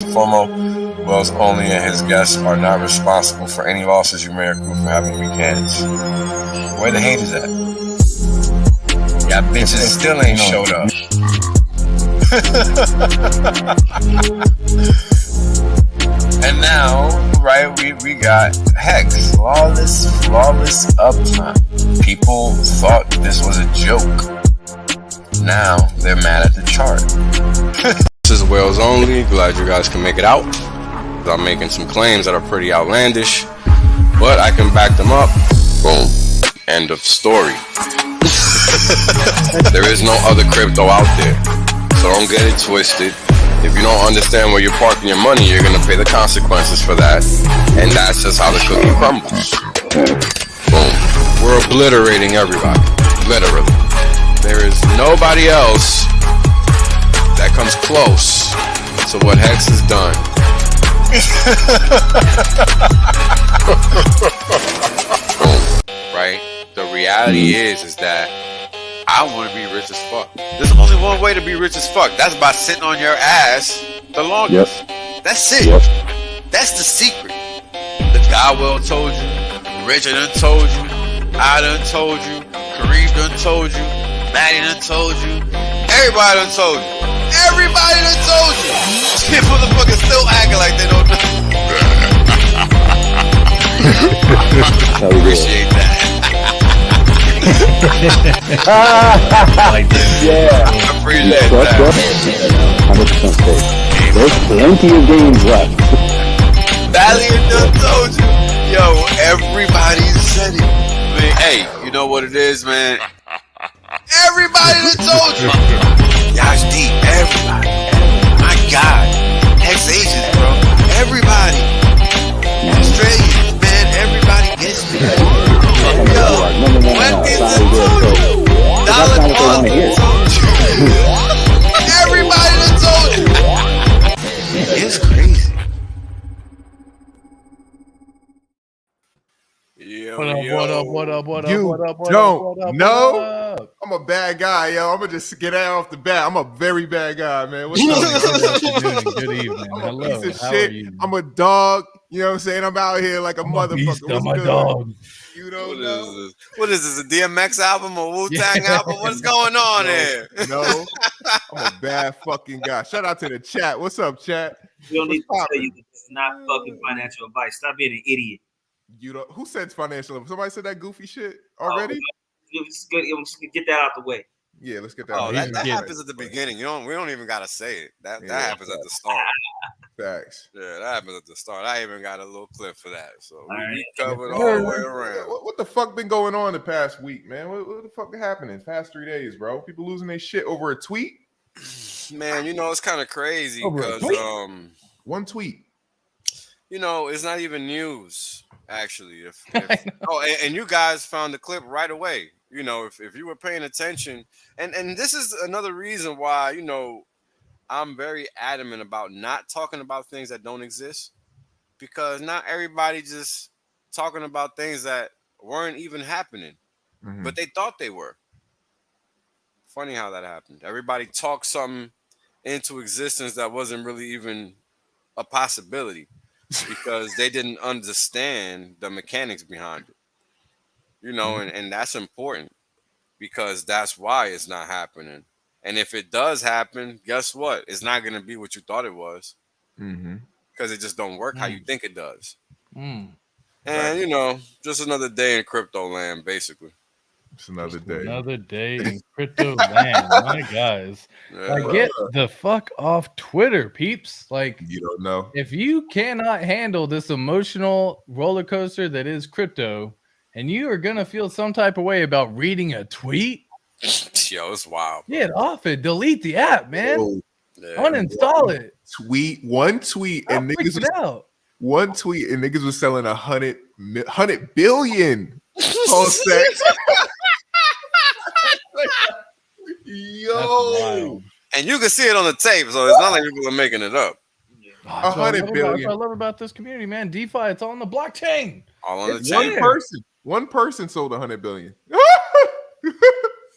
and foremost, Wells only and his guests are not responsible for any losses you may accrue for having weak hands. Where the haters at? Y'all bitches still ain't showed up. And now, right, we got Hex, flawless uptime. People thought this was a joke. Now they're mad at the chart. This is Wales Only. Glad you guys can make it out. I'm making some claims that are pretty outlandish, but I can back them up. Boom. End of story. There is no other crypto out there, so don't get it twisted. If you don't understand where you're parking your money, you're gonna pay the consequences for that, and that's just how the cookie crumbles. Boom. We're obliterating everybody, literally. There is nobody else that comes close to what Hex has done. Boom. Right? The reality is that I want to be rich as fuck. There's only one way to be rich as fuck. That's by sitting on your ass the longest. Yep. That's it. Yep. That's the secret. The guy well told you. Richard done told you. I done told you. Kareem done told you. Maddie done told you. Everybody done told you. Everybody done told you. These motherfuckers still acting like they don't know. I appreciate that. Yeah. I appreciate that. 100% safe. There's plenty of games left. Valiant done told you. Yo, everybody said it. I mean, hey, you know what it is, man? Everybody done told you. Y'all's deep. Everybody. My God. Ex-Asians, bro. Everybody. Australians, man. Everybody gets me. Yo, Wendy's done told you. Dollar Club done told you. Everybody done told you. It's crazy. What up? You don't know? I'm a bad guy, yo. I'm gonna just get out off the bat. I'm a very bad guy, man. What's up? Good evening. I'm Hello. a piece of How shit. are you? I'm a dog. You know what I'm saying? I'm out here like a motherfucker. I'm a good? dog. You don't know? What is this? A DMX album? A Wu-Tang album? What's going on here? No, I'm a bad fucking guy. Shout out to the chat. What's up, chat? We don't need to tell you that this is not fucking financial advice. Stop being an idiot. You don't. Who said financial? Somebody said that goofy shit already. Let's get that out the way. Yeah, let's get that. Oh, that happens at the beginning. We don't even gotta say it. That happens at the start. Facts. Yeah, that happens at the start. I even got a little clip for that. So we covered all the way around. What the fuck been going on the past week, man? What the fuck happening? Past 3 days, bro. People losing their shit over a tweet. Man, you know it's kind of crazy because one tweet. You know, it's not even news. Actually, and you guys found the clip right away. You know, if you were paying attention, and this is another reason why, you know, I'm very adamant about not talking about things that don't exist, because not everybody just talking about things that weren't even happening, but they thought they were. Funny how that happened. Everybody talked something into existence that wasn't really even a possibility. Because they didn't understand the mechanics behind it, you know, and that's important because that's why it's not happening. And if it does happen, guess what? It's not going to be what you thought it was because it just don't work how you think it does. And, you know, just another day in crypto land, basically. It's another day. Another day in crypto land. My guys. Like, get the fuck off Twitter, peeps. Like, you don't know. If you cannot handle this emotional roller coaster that is crypto, and you are gonna feel some type of way about reading a tweet, yo, it's wild. Get off it. Delete the app, man. Uninstall it. One tweet, and niggas was out. One tweet, and niggas was selling 100 billion. Yo, and you can see it on the tape, so it's not like people are making it up. 100 billion. I love about this community, man. DeFi, it's on the blockchain. All on the chain. One person sold 100 billion.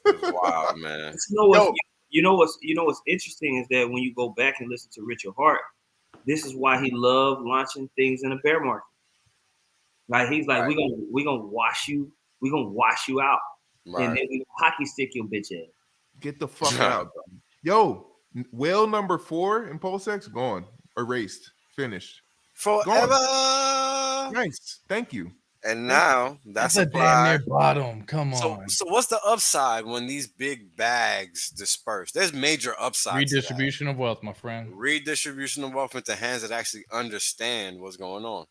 Wow, man. You know what's interesting is that when you go back and listen to Richard Hart, This is why he loved launching things in a bear market. Like he's like, Right. we gonna wash you out, and Right. then we hockey stick your bitch ass. Get the fuck out. Yo, whale number 4 in PulseX gone, erased, finished. Forever. Nice, thank you. And now That's that's a damn near applied. bottom. Come So, on. so what's the upside when these big bags disperse? There's major upside. Redistribution of wealth, my friend. Redistribution of wealth into hands that actually understand what's going on.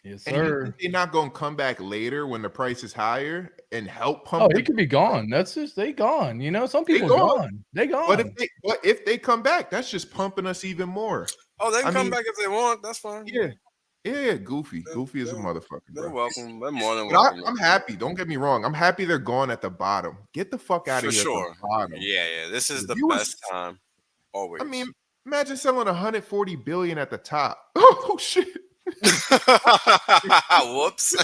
Yes, And you sir. think they're not gonna come back later when the price is higher and help pump? Oh, he could be gone. That's just they gone. You know, some people gone. gone. They gone. But if they come back, that's just pumping us even more. Oh, they can I come mean, back if they want. That's fine. Yeah, Goofy is a motherfucker, They're bro. welcome. They're more than But welcome. I'm happy. Don't get me wrong. I'm happy they're gone at the bottom. Get the fuck out For of here sure. at the bottom. Yeah. This is the You was- best time. Always. I mean, imagine selling 140 billion at the top. Oh shit. Whoops.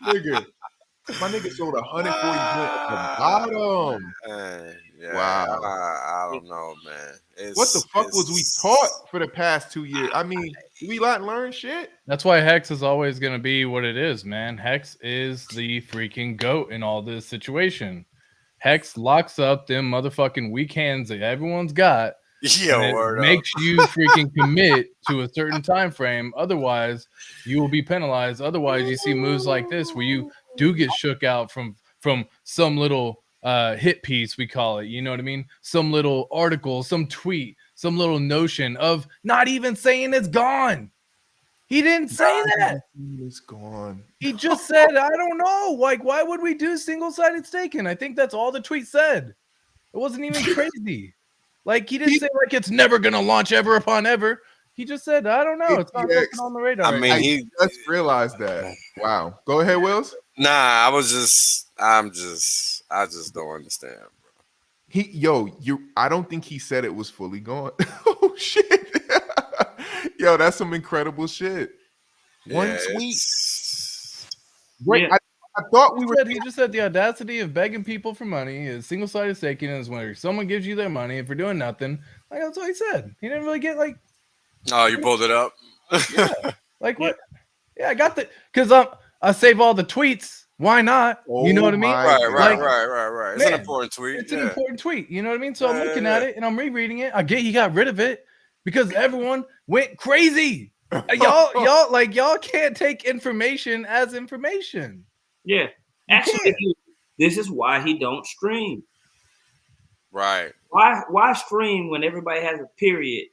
Nigga. My nigga sold 140 billion at the bottom. Yeah, Wow. I don't know, man. What the fuck was we taught for the past 2 years? I mean, do we not learn shit? That's why Hex is always going to be what it is, man. Hex is the freaking goat in all this situation. Hex locks up them motherfucking weak hands that everyone's got. Yeah, and it word makes you freaking commit to a certain time frame. Otherwise, you will be penalized. Otherwise, you see moves like this where you do get shook out from some little hit piece, we call it. You know what I mean? Some little article, some tweet, some little notion of not even saying it's gone. He didn't say that. It's gone. He just said, I don't know. Like, why would we do single-sided staking? I think that's all the tweet said. It wasn't even crazy. Like, he didn't say, like, it's never going to launch ever upon ever. He just said, I don't know. It's not something on the radar. I mean, I just realized that. Wow. Go ahead, Wills. Nah, I just don't understand, bro. I don't think he said it was fully gone. Oh shit. Yo, that's some incredible shit. One tweet. Wait, Yeah. I thought we were. He just said the audacity of begging people for money is single-sided staking is when someone gives you their money and for doing nothing. Like, that's what he said. He didn't really get like. Oh, you pulled it up. Yeah. Like what? Yeah, I got the because I save all the tweets. Why not? You know what I mean? Right. It's Man, an important tweet. It's an important tweet. You know what I mean? So I'm looking at it and I'm rereading it. I get he got rid of it because everyone went crazy. y'all can't take information as information. Yeah. Actually, this is why he don't stream. Right. Why stream when everybody has a period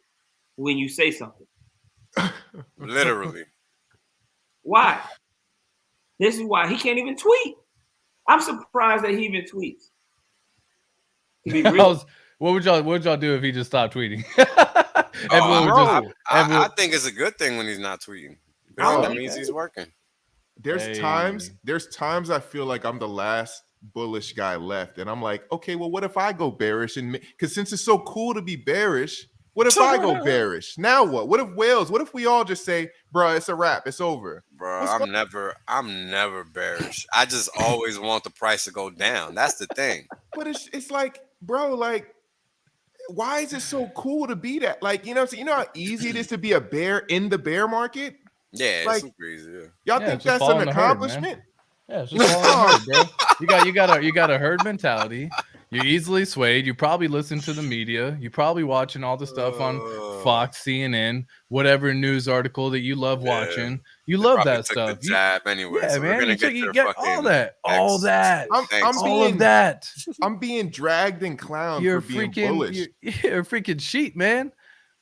when you say something? Literally. Why? This is why he can't even tweet. I'm surprised that he even tweets. To be real. What would y'all do if he just stopped tweeting? I think it's a good thing when he's not tweeting. That means he's working. There's times I feel like I'm the last bullish guy left, and I'm like, okay, well, what if I go bearish? And because since it's so cool to be bearish, what if I go bearish? Now what? What if Wales? What if we all just say, bro, it's a wrap, it's over? Bro, I'm never bearish. I just always want the price to go down. That's the thing. But it's like, bro, like, why is it so cool to be that? Like, you know what I'm saying? You know how easy it is to be a bear in the bear market? Yeah, like, it's crazy. Yeah. Y'all think that's an accomplishment? Yeah, it's just all herd, bro. You got a herd mentality. You're easily swayed. You probably listen to the media. You're probably watching all the stuff on Fox, CNN, whatever news article that you love watching. You love that stuff. The jab anyway. Yeah, so man. You get all that. I'm being dragged and clowned for being bullish. You're a freaking sheep, man.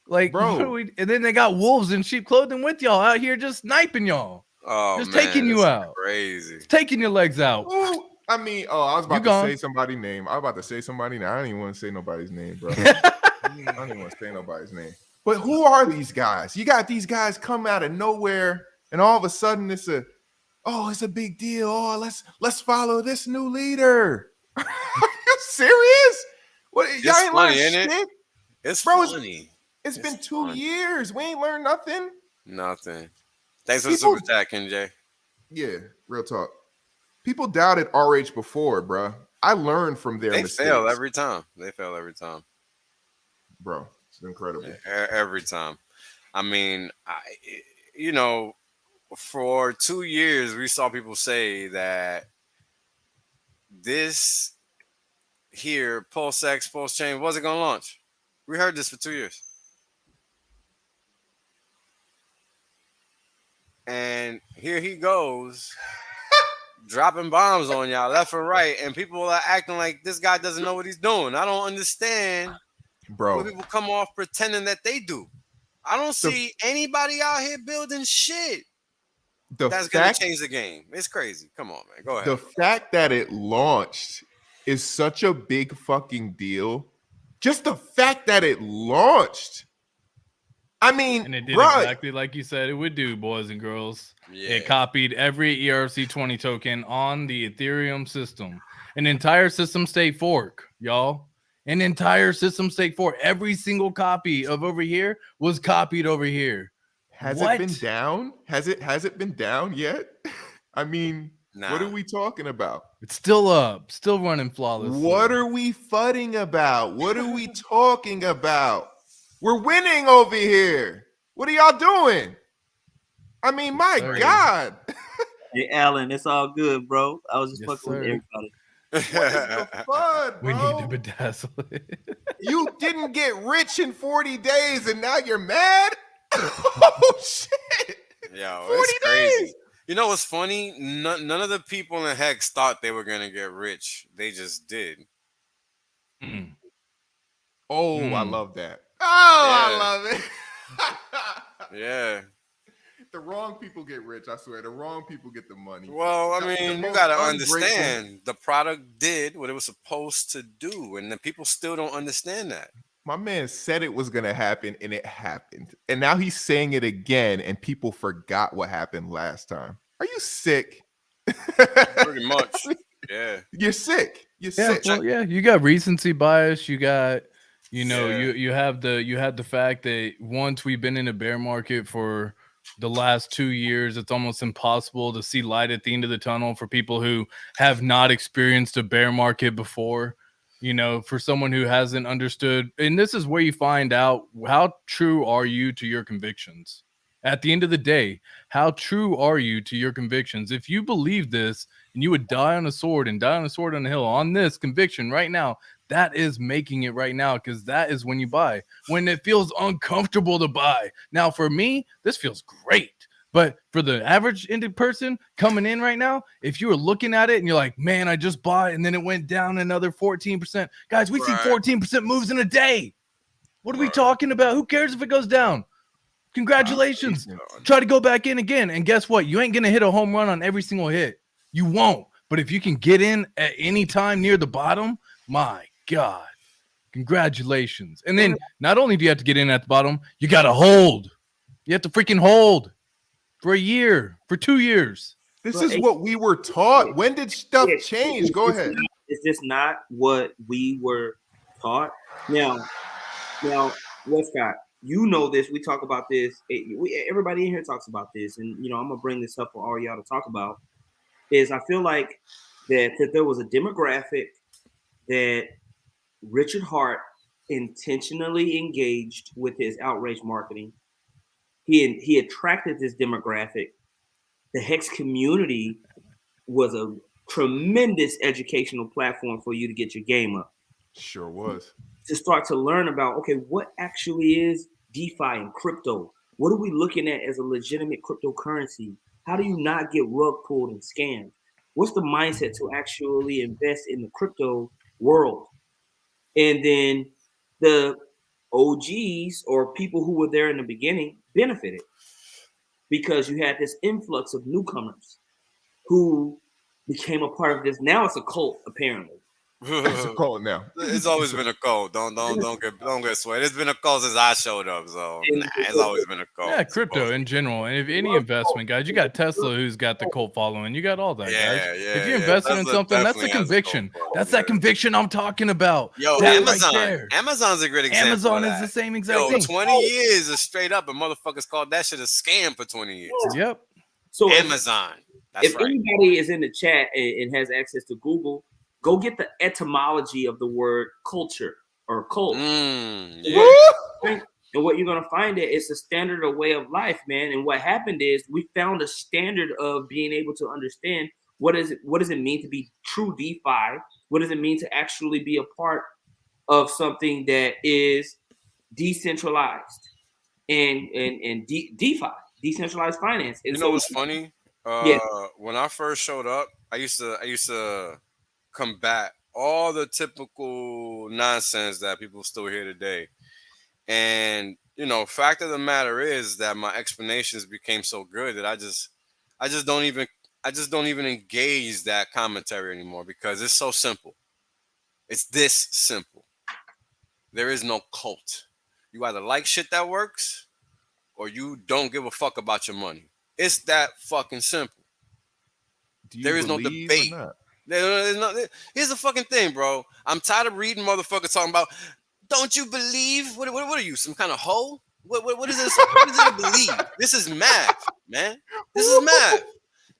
Like, bro. And then they got wolves in sheep clothing with y'all out here just sniping y'all. Oh, just taking you out. Crazy. Taking your legs out. Ooh, I mean, I was about to say somebody's name. I was about to say somebody's name. I don't even want to say nobody's name, bro. I don't even want to say nobody's name. But who are these guys? You got these guys come out of nowhere, and all of a sudden it's a big deal. Oh, let's follow this new leader. Are you serious? What? Y'all ain't learned shit? It's funny. It's been 2 years. We ain't learned nothing. Nothing. Thanks for the super chat, Kenjay. Yeah, real talk. People doubted RH before, bro. I learned from their mistakes. They fail every time. Bro. It's incredible. Every time. I mean, you know, for 2 years we saw people say that this here Pulse X Pulse Chain wasn't gonna launch. We heard this for 2 years, and here he goes dropping bombs on y'all left and right, and people are acting like this guy doesn't know what he's doing. I don't understand when bro. people come off pretending that they do. I don't The see anybody out here building shit the that's gonna fact change the game. It's crazy. Come on, man. Go ahead. the fact that it launched is such a big fucking deal. Just the fact that it launched. I mean, And it did bruh, exactly like you said it would do, boys and girls. Yeah. It copied every ERC20 token on the Ethereum system. An entire system state fork, y'all. An entire system state fork. Every single copy of over here was copied over here. has What? it been down? Has it been down yet? I mean, what Nah. are we talking about? It's still up, still running flawlessly. What are we fudding about? What are we talking about? We're winning over here. What are y'all doing? I mean, my Sorry. God. Hey, Alan, it's all good, bro. I was just Yes, fucking with sir. everybody. What is the FUD, We bro? need to bedazzle it. You didn't get rich in 40 days and now you're mad? Oh, shit. Yo, 40 it's crazy. days. You know what's funny? None of the people in Hex thought they were gonna get rich. They just did. Mm. Oh, I Mm. love that. Oh, Yeah. I love it. Yeah. The wrong people get rich, I swear. The wrong people get the money. Well, I The mean, you most gotta ungrateful- understand the product did what it was supposed to do, and the people still don't understand that. My man said it was going to happen, and it happened. And now he's saying it again, and people forgot what happened last time. Are you sick? Pretty much. Yeah. You're sick. You're Yeah, sick. well, yeah, you got recency bias. You got, you know, Yeah. you have the fact that once we've been in a bear market for the last 2 years, it's almost impossible to see light at the end of the tunnel for people who have not experienced a bear market before. You know, for someone who hasn't understood, and this is where you find out how true are you to your convictions. At the end of the day, how true are you to your convictions? If you believe this and you would die on a sword and die on a sword on a hill on this conviction right now, that is making it right now, because that is when you buy, when it feels uncomfortable to buy. Now, for me, this feels great. But for the average ended person coming in right now, if you were looking at it and you're like, man, I just bought and then it went down another 14%. Guys, we see Right. 14% moves in a day. What are we Right. talking about? Who cares if it goes down? Congratulations. Try to go back in again. And guess what? You ain't going to hit a home run on every single hit. You won't. But if you can get in at any time near the bottom, my God, congratulations. And then not only do you have to get in at the bottom, you got to hold. You have to freaking hold for a year, for 2 years. This Well, is what we were taught. When did stuff change? Go ahead. Is this not what we were taught? Now, Westcott, you know this. We talk about this. Everybody in here talks about this, and you know I'm gonna bring this up for all y'all to talk about. Is I feel like that there was a demographic that Richard Hart intentionally engaged with his outrage marketing. He attracted this demographic. The Hex community was a tremendous educational platform for you to get your game up. Sure was. To start to learn about, okay, what actually is DeFi and crypto? What are we looking at as a legitimate cryptocurrency? How do you not get rug pulled and scammed? What's the mindset to actually invest in the crypto world? And then the OGs or people who were there in the beginning benefited because you had this influx of newcomers who became a part of this. Now it's a cult, apparently. It's a call now. It's always been a cult. Don't get swayed. It's been a cult since I showed up. So it's always been a cult. Yeah, crypto in general. And if any investment, guys, you got Tesla who's got the cult following. You got all that, Yeah, guys. yeah, If you're yeah. investing in Tesla something, that's a definitely has a conviction. cult That's following, that conviction I'm talking about. Yo, That Amazon. right there. Amazon's a great example. Amazon of is that. the same exact Yo, thing. 20 years is straight up, and motherfuckers called that shit a scam for 20 years. Yep. So Amazon. That's if right. anybody is in the chat and has access to Google, go get the etymology of the word culture or cult. Yeah. And And what you're going to find that it's a standard of way of life, man. And what happened is we found a standard of being able to understand what does it mean to be true DeFi? What does it mean to actually be a part of something that is decentralized and DeFi, decentralized finance? And You know what's funny? Yeah. When I first showed up, I used to combat all the typical nonsense that people still hear today. And fact of the matter is that my explanations became so good that I just don't even engage that commentary anymore because it's so simple. It's this simple. There is no cult. You either like shit that works or you don't give a fuck about your money. It's that fucking simple. There is no debate. Here's the fucking thing, bro. I'm tired of reading motherfuckers talking about, don't you believe? What are you, some kind of hoe? What is this? What is it to believe? This is math, man. This is math.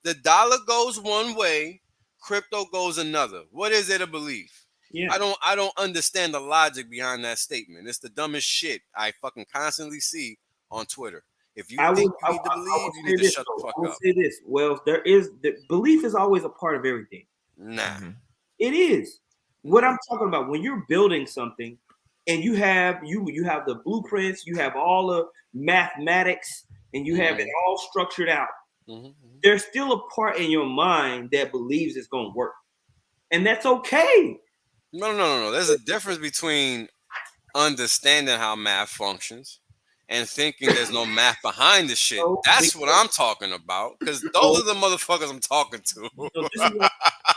The dollar goes one way, crypto goes another. What is it to believe? Yeah. I don't understand the logic behind that statement. It's the dumbest shit I fucking constantly see on Twitter. If you think you need to believe, you need to shut the fuck up. I will say this. Well, the belief is always a part of everything. Nah. It is. What I'm talking about, when you're building something and you have the blueprints, you have all the mathematics, and you have it all structured out. There's still a part in your mind that believes it's going to work. And that's okay. No. There's a difference between understanding how math functions and thinking there's no math behind the shit. That's what I'm talking about. Because those are the motherfuckers I'm talking to.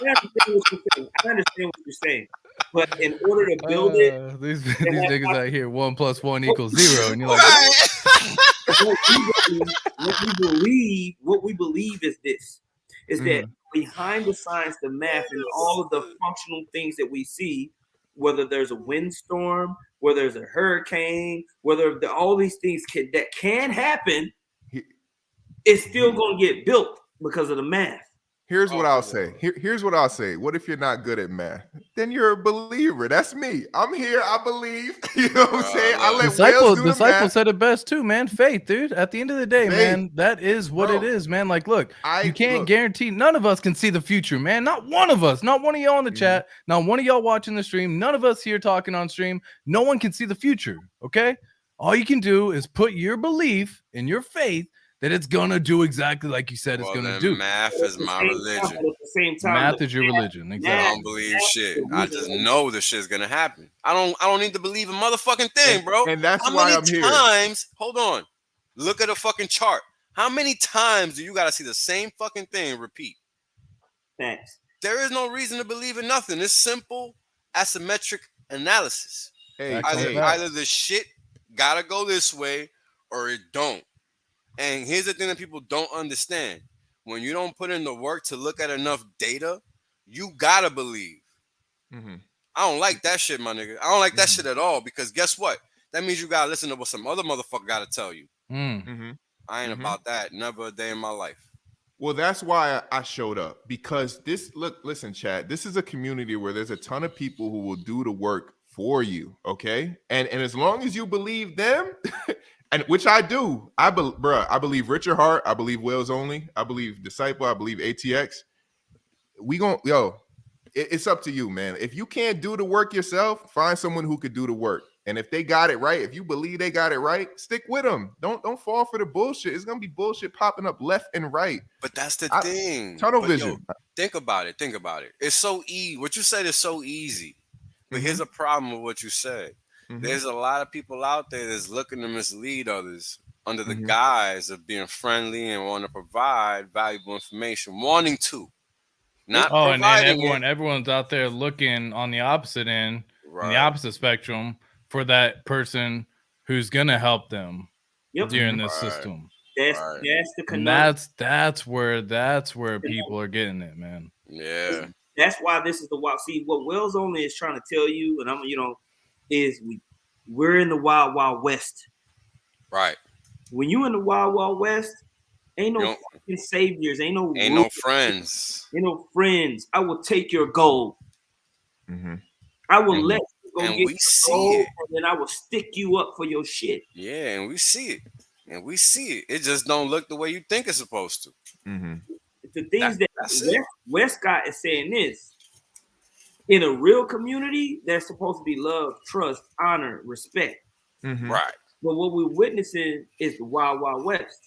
I understand what you're saying. But in order to build it, these niggas out here, 1 + 1 = 0, and you're like, what we believe is this: that behind the science, the math, and all of the functional things that we see, whether there's a windstorm, whether there's a hurricane, whether all these things that can happen, it's still going to get built because of the math. Here's what I'll say. Here's what I'll say. What if you're not good at math? Then you're a believer. That's me. I'm here. I believe. You know what I'm saying? I let Disciple said it best too, man. Faith, dude. At the end of the day, man, that is what it is, man. Like, look, you can't guarantee. None of us can see the future, man. Not one of us. Not one of y'all in the chat. Not one of y'all watching the stream. None of us here talking on stream. No one can see the future. Okay. All you can do is put your belief in your faith that it's gonna do exactly like you said it's gonna do. Math is my religion. At the same time, math is your religion. Exactly. I don't believe shit. I just know the shit's gonna happen. I don't need to believe a motherfucking thing, bro. And that's why I'm here. Hold on. Look at a fucking chart. How many times do you gotta see the same fucking thing repeat? Thanks. There is no reason to believe in nothing. It's simple asymmetric analysis. Either the shit gotta go this way or it don't. And here's the thing that people don't understand. When you don't put in the work to look at enough data, you gotta believe. I don't like that shit, my nigga. I don't like that shit at all because guess what? That means you gotta listen to what some other motherfucker gotta tell you. I ain't about that. Never a day in my life. Well, that's why I showed up because listen, chat. This is a community where there's a ton of people who will do the work for you. Okay. And as long as you believe them, and which I do, I believe Richard Hart, I believe Wales Only, I believe Disciple, I believe ATX. It's up to you, man. If you can't do the work yourself, find someone who could do the work. And if they got it right, if you believe they got it right, stick with them. Don't fall for the bullshit. It's gonna be bullshit popping up left and right. But that's the thing. Tunnel vision. Think about it. It's so easy. What you said is so easy. But here's a problem with what you said. There's a lot of people out there that's looking to mislead others under the guise of being friendly and want to provide valuable information, wanting to. And then everyone's out there looking on the opposite end, on the opposite spectrum, for that person who's gonna help them during this system. That's the conundrum. That's where people are getting it, man. Yeah. That's why this is the wild. See, what Wells Only is trying to tell you, and is we're in the wild, wild west. Right. When you in the wild, wild west, ain't no fucking saviors, ain't no friends. Ain't no friends. I will take your gold. I will let you and we see it. And then I will stick you up for your shit. Yeah, and we see it. And we see it. It just don't look the way you think it's supposed to. Mm-hmm. The things that's that Westcott is saying this. In a real community, there's supposed to be love, trust, honor, respect. Mm-hmm. Right. But what we're witnessing is the Wild Wild West.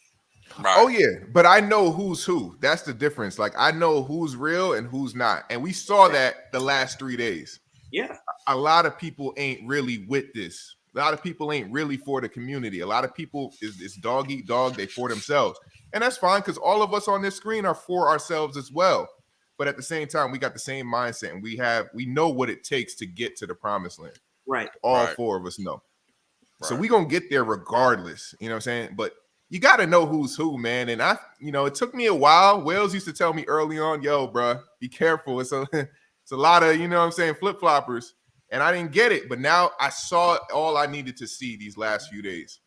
Right. Oh yeah, but I know who's who. That's the difference. Like I know who's real and who's not, and we saw that the last 3 days. Yeah, a lot of people ain't really with this. A lot of people ain't really for the community. A lot of people is dog eat dog. They for themselves, and that's fine because all of us on this screen are for ourselves as well. But at the same time, we got the same mindset, and we know what it takes to get to the promised land. right. All four of us know. Right. So we gonna get there regardless. You know what I'm saying? But you got to know who's who, man. And it took me a while. Wales used to tell me early on, yo, bro, be careful. It's a lot of, flip-floppers. And I didn't get it. But now I saw all I needed to see these last few days.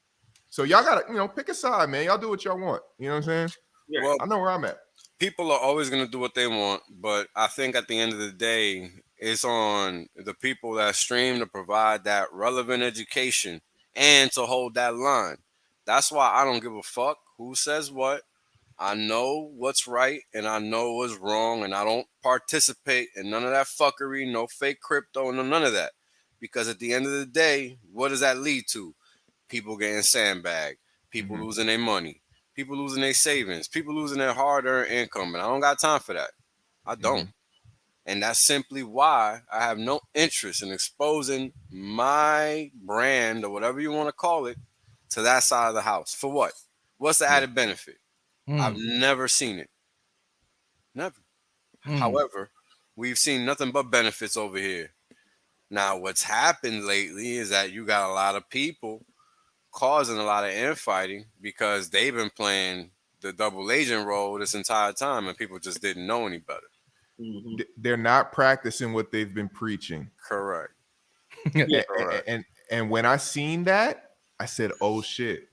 So y'all got to, pick a side, man. Y'all do what y'all want. You know what I'm saying? Yeah. Well, I know where I'm at. people are always going to do what they want. But I think at the end of the day, it's on the people that stream to provide that relevant education and to hold that line. That's why I don't give a fuck who says what. I know what's right and I know what's wrong, and I don't participate in none of that fuckery, no fake crypto, no none of that. Because at the end of the day, what does that lead to? People getting sandbagged, people losing their money, people losing their savings, people losing their hard-earned income, and I don't got time for that. I don't. And that's simply why I have no interest in exposing my brand or whatever you want to call it to that side of the house. For what? What's the added benefit? I've never seen it. Never. However, we've seen nothing but benefits over here. Now, what's happened lately is that you got a lot of people causing a lot of infighting because they've been playing the double agent role this entire time and people just didn't know any better. They're not practicing what they've been preaching. Correct. Correct. And when I seen that, I said, oh shit.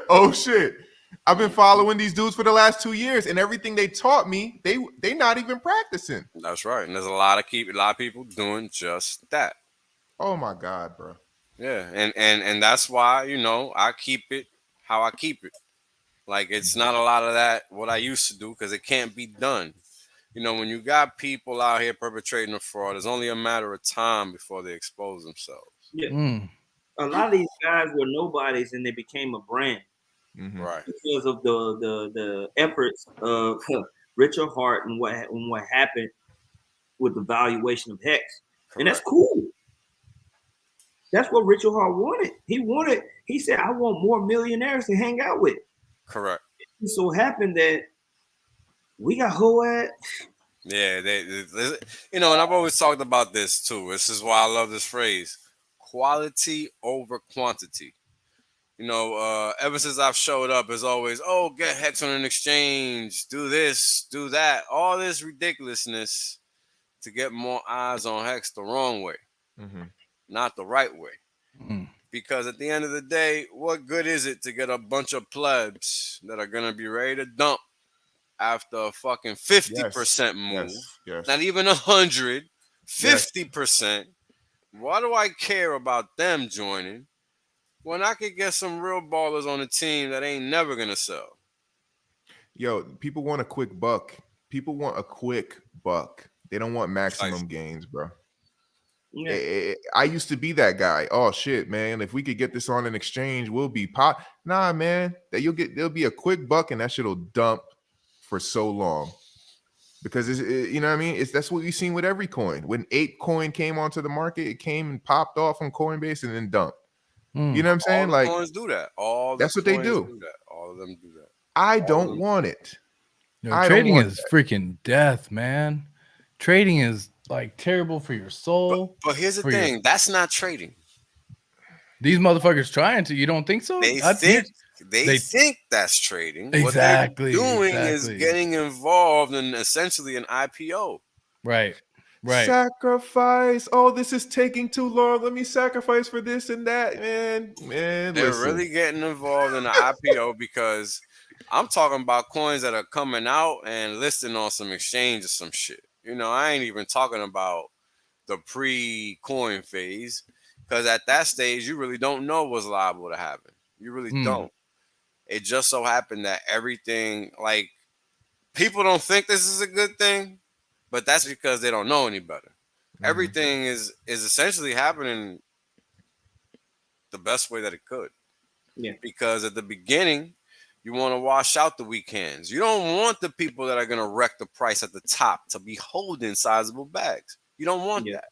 Oh shit. I've been following these dudes for the last 2 years, and everything they taught me, they not even practicing. That's right. And there's a lot of people doing just that. Oh my God, bro. Yeah. And that's why, I keep it how I keep it. Like, it's not a lot of that what I used to do because it can't be done. When you got people out here perpetrating a fraud, it's only a matter of time before they expose themselves. Yeah. A lot of these guys were nobodies and they became a brand. Right. Because of the efforts of Richard Hart and what happened with the valuation of Hex. Correct. And that's cool. That's what Richard Hart wanted. He said, I want more millionaires to hang out with. Correct. It so happened that we got whole at. Yeah, and I've always talked about this too. This is why I love this phrase: quality over quantity. Ever since I've showed up, it's always, get Hex on an exchange, do this, do that, all this ridiculousness to get more eyes on Hex the wrong way, not the right way. Because at the end of the day, what good is it to get a bunch of plebs that are gonna be ready to dump after a fucking 50% move, not even 100, 50%. Why do I care about them joining when I could get some real ballers on the team that ain't never gonna sell? Yo, people want a quick buck. People want a quick buck. They don't want maximum gains, bro. Yeah. I used to be that guy. Oh shit, man! If we could get this on an exchange, we'll be pop. Nah, man. There'll be a quick buck, and that shit'll dump for so long, because you know what I mean. That's what we've seen with every coin. When Ape coin came onto the market, it came and popped off on Coinbase and then dumped. You know what I'm saying? All the coins do that. That's what they do. All of them do that. I don't want it. Trading is freaking death, man. Trading is like terrible for your soul. But here's the thing: that's not trading. These motherfuckers trying to. You don't think so? They think that's trading. Exactly. What they're doing is getting involved in essentially an IPO. Right. Sacrifice. Oh, this is taking too long. Let me sacrifice for this and that. Man. They're really getting involved in the IPO because I'm talking about coins that are coming out and listing on some exchange or some shit. I ain't even talking about the pre-coin phase, because at that stage you really don't know what's liable to happen. You really don't. It just so happened that everything, like, people don't think this is a good thing, but that's because they don't know any better. Everything is essentially happening the best way that it could. Yeah. Because at the beginning, you want to wash out the weak hands. You don't want the people that are going to wreck the price at the top to be holding sizable bags. You don't want that.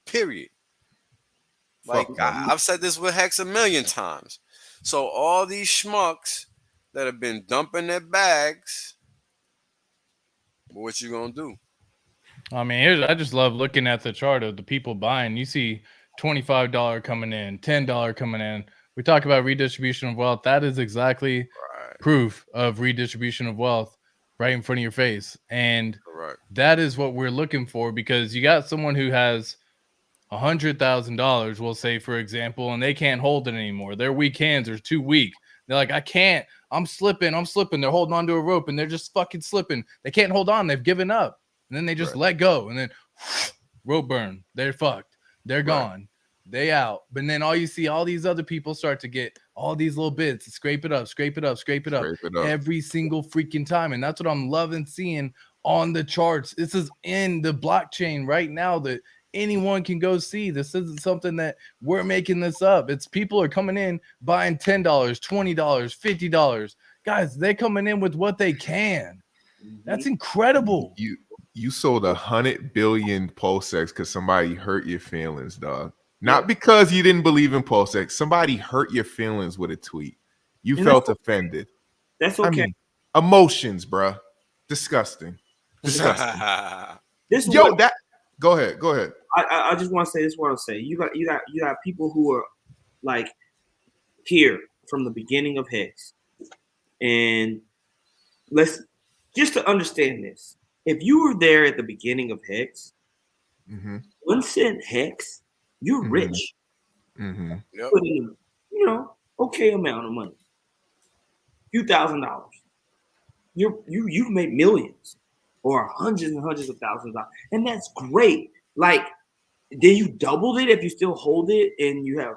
Period. Like, I've said this with Hex a million times. So all these schmucks that have been dumping their bags, what you going to do? I mean, I just love looking at the chart of the people buying. You see $25 coming in, $10 coming in. We talk about redistribution of wealth. That is exactly proof of redistribution of wealth right in front of your face. And that is what we're looking for, because you got someone who has $100,000, we'll say, for example, and they can't hold it anymore. Their weak hands are too weak. They're like, I can't. I'm slipping. They're holding onto a rope and they're just fucking slipping. They can't hold on. They've given up. And then they just let go, and then rope burn. They're fucked. They're gone. They out. But then all you see, all these other people start to get all these little bits, scrape it up every single freaking time. And that's what I'm loving seeing on the charts. This is in the blockchain right now that anyone can go see. This isn't something that we're making this up. It's people are coming in buying $10, $20, $50. Guys, they're coming in with what they can. That's incredible. You sold 100 billion PulseX because somebody hurt your feelings, dog. Not because you didn't believe in PulseX. Somebody hurt your feelings with a tweet. You felt offended. That's okay. I mean, emotions, bruh. Disgusting. Go ahead. I just want to say this. What I'll say. You got people who are like here from the beginning of Hex, and let's just to understand this. If you were there at the beginning of Hex, 1 cent Hex, you're rich. Yep. Put in, okay amount of money, few $1,000s. You've made millions or hundreds and hundreds of thousands of dollars, and that's great. Like, then you doubled it if you still hold it, and you have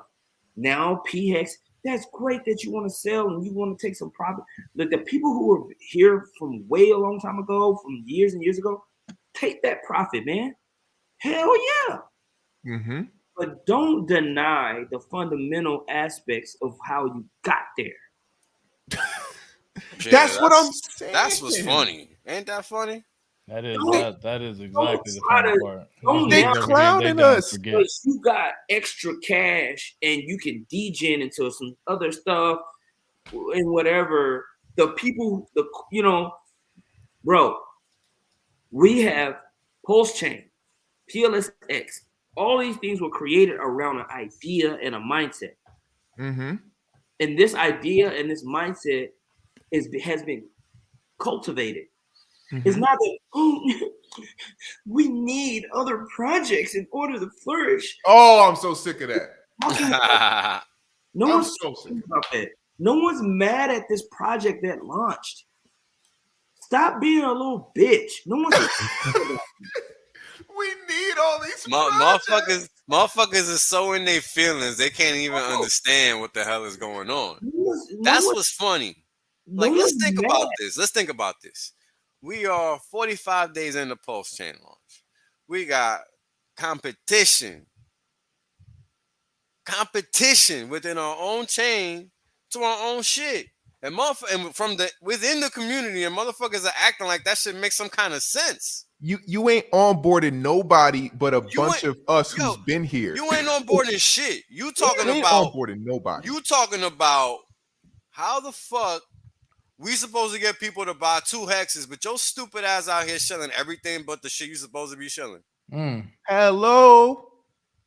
now P Hex. That's great that you want to sell and you want to take some profit. Like, the people who were here from way a long time ago, from years and years ago, take that profit, man. Hell yeah. But don't deny the fundamental aspects of how you got there. That's what I'm saying. That's what's funny. Ain't that funny? That is exactly the funny part. They clowning us. Because you got extra cash and you can degen into some other stuff and whatever. The people, bro, we have Pulse Chain, PLSX. All these things were created around an idea and a mindset. And this idea and this mindset has been cultivated. It's not that we need other projects in order to flourish. Oh, I'm so sick of that. No one's so sick about that. No one's mad at this project that launched. Stop being a little bitch. No one's. We need all these projects. Motherfuckers is so in their feelings they can't even understand what the hell is going on. That's what's funny. Like, let's think about this. We are 45 days into Pulse Chain launch. We got competition within our own chain to our own shit. And from within the community, and motherfuckers are acting like that shit makes some kind of sense. You ain't onboarded nobody but a bunch of us who's been here. You ain't onboarding shit. You talking ain't about onboarding nobody. You talking about how the fuck we supposed to get people to buy 2 hexes, but your stupid ass out here selling everything but the shit you supposed to be selling. Hello?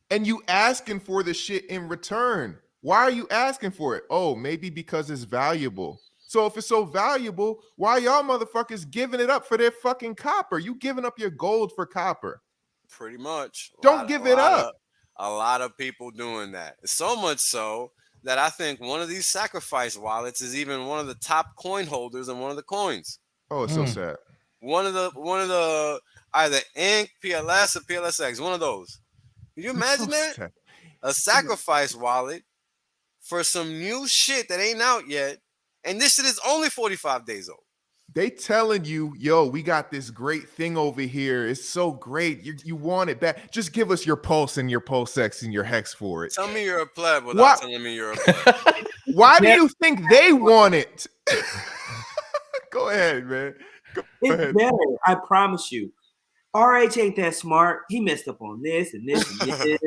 And you asking for the shit in return. Why are you asking for it? Oh, maybe because it's valuable. So if it's so valuable, why y'all motherfuckers giving it up for their fucking copper? You giving up your gold for copper. Pretty much. Don't give it up. A lot of people doing that. So much so that I think one of these sacrifice wallets is even one of the top coin holders in one of the coins. Oh, it's so sad. one of the either Ink, PLS, or PLSX, one of those. Can you imagine that? A sacrifice wallet for some new shit that ain't out yet, and this shit is only 45 days old. They telling you, yo, we got this great thing over here. It's so great. You want it back. Just give us your pulse and your PulseX and your hex for it. Tell me you're a pleb without telling me you're a pleb. Why do you think they want it? Go ahead, man. It's better. I promise you. RH ain't that smart. He messed up on this and this and this.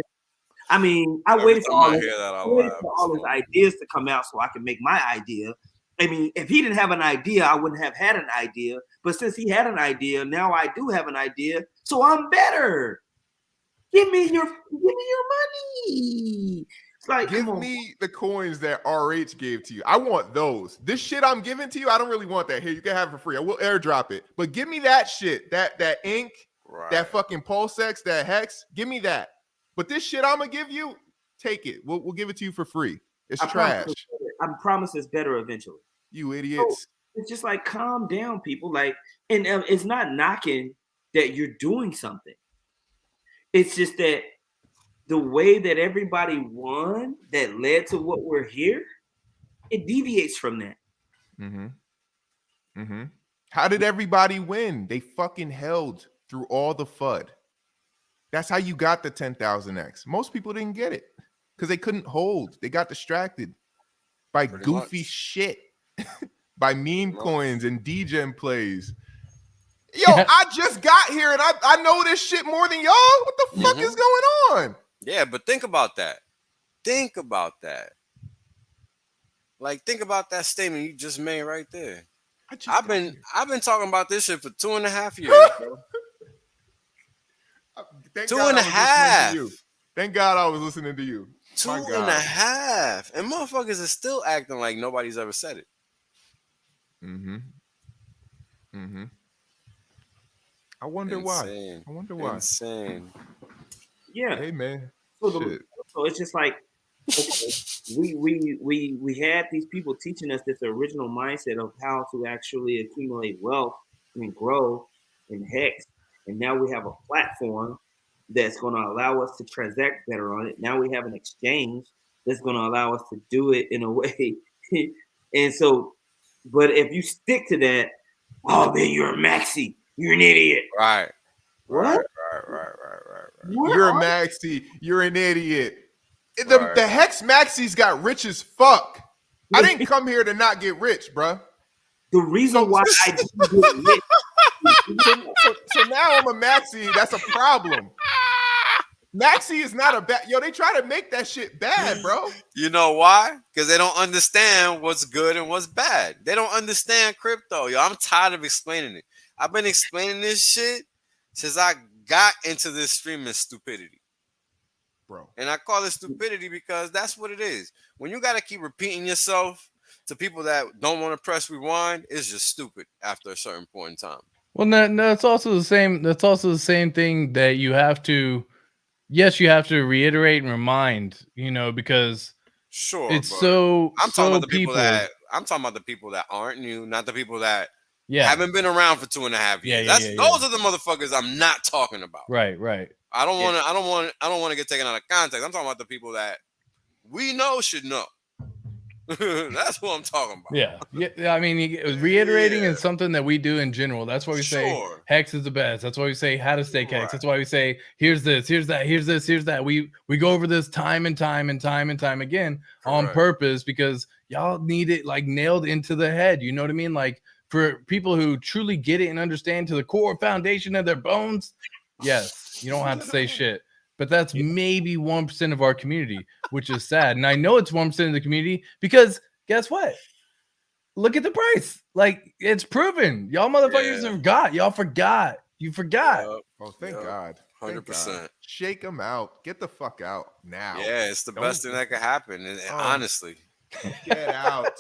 I mean, I waited for all his ideas to come out so I can make my idea. I mean, if he didn't have an idea, I wouldn't have had an idea. But since he had an idea, now I do have an idea. So I'm better. Give me your money. It's like, give me the coins that RH gave to you. I want those. This shit I'm giving to you, I don't really want that. Here, you can have it for free. I will airdrop it. But give me that shit. That Ink, that fucking PulseX, that Hex. Give me that. But this shit I'm gonna give you, take it. We'll give it to you for free. It's trash. I promise it's better eventually. You idiots. So it's just like, calm down, people. Like, and it's not knocking that you're doing something. It's just that the way that everybody won that led to what we're here, it deviates from that. How did everybody win? They fucking held through all the FUD. That's how you got the 10,000X. Most people didn't get it because they couldn't hold. They got distracted by goofy shit, by meme coins and degen plays. Yo, I just got here and I know this shit more than y'all. What the fuck is going on? Yeah, but think about that. Think about that. Like, think about that statement you just made right there. I've been talking about this shit for 2.5 years, bro. 2.5. Thank God I was listening to you. 2.5. And motherfuckers are still acting like nobody's ever said it. I wonder why. Insane. Yeah. Hey, man. So it's just like, okay, we had these people teaching us this original mindset of how to actually accumulate wealth and grow in Hex. And now we have a platform that's going to allow us to transact better on it. Now we have an exchange that's going to allow us to do it in a way. And so, but if you stick to that, oh man, you're a maxi. You're an idiot. Right. What? Right. You're a maxi. You're an idiot. The Hex maxis got rich as fuck. I didn't come here to not get rich, bruh. The reason why I didn't get rich. So now I'm a maxi. That's a problem. Maxi is not a bad. Yo, they try to make that shit bad, bro. You know why? Because they don't understand what's good and what's bad. They don't understand crypto. Yo, I'm tired of explaining it. I've been explaining this shit since I got into this streaming stupidity. Bro. And I call it stupidity because that's what it is. When you got to keep repeating yourself to people that don't want to press rewind, it's just stupid after a certain point in time. Well, no, it's also the same. That's also the same thing that you have to. Yes, you have to reiterate and remind. Because it's so. I'm talking about the people that. I'm talking about the people that aren't new, not the people that haven't been around for 2.5 years. Those are the motherfuckers I'm not talking about. Right. I don't want to get taken out of context. I'm talking about the people that we know should know. That's what I'm talking about. Yeah. I mean, reiterating is something that we do in general. That's why we say Hex is the best. That's why we say how to stake Hex. That's why we say here's this, here's that, here's this, here's that. We go over this time and time again on purpose because y'all need it like nailed into the head. You know what I mean? Like for people who truly get it and understand to the core foundation of their bones. Yes, you don't have to say shit. But that's maybe 1% of our community, which is sad. And I know it's 1% of the community because guess what? Look at the price. Like, it's proven. Y'all motherfuckers forgot. Y'all forgot. You forgot. Oh, thank God. 100%. Shake them out. Get the fuck out now. Yeah, it's the best thing that could happen. And honestly. Get out.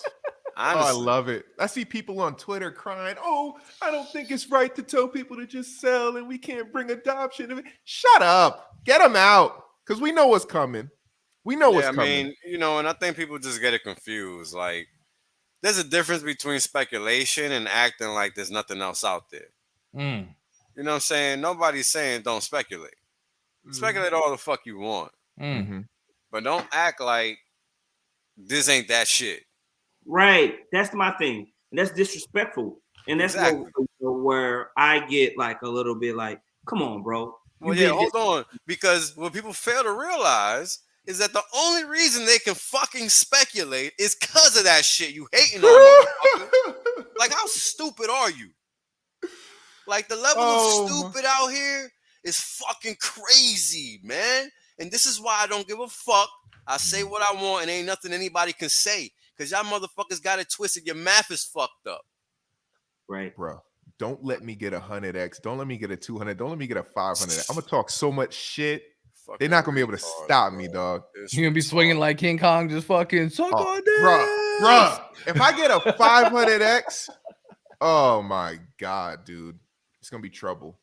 Honestly. Oh, I love it. I see people on Twitter crying, oh, I don't think it's right to tell people to just sell and we can't bring adoption. Shut up. Get them out because we know what's coming. We know what's coming. I mean, and I think people just get it confused. Like, there's a difference between speculation and acting like there's nothing else out there. Mm. You know what I'm saying? Nobody's saying don't speculate. Speculate all the fuck you want. But don't act like this ain't that shit. Right. That's my thing. And that's disrespectful. And that's where I get like a little bit like, come on, bro. Well, yeah, hold on. Because what people fail to realize is that the only reason they can fucking speculate is because of that shit you hating on. Like, how stupid are you? Like, the level of stupid out here is fucking crazy, man. And this is why I don't give a fuck. I say what I want and ain't nothing anybody can say. Because y'all motherfuckers got it twisted. Your math is fucked up. Right. Bro, don't let me get 100x. Don't let me get a 200. Don't let me get a 500. I'm going to talk so much shit. They're not going to be able to stop me, dog. You're going to be swinging like King Kong, just fucking suck on this. Bro, if I get a 500x, oh my God, dude. It's going to be trouble.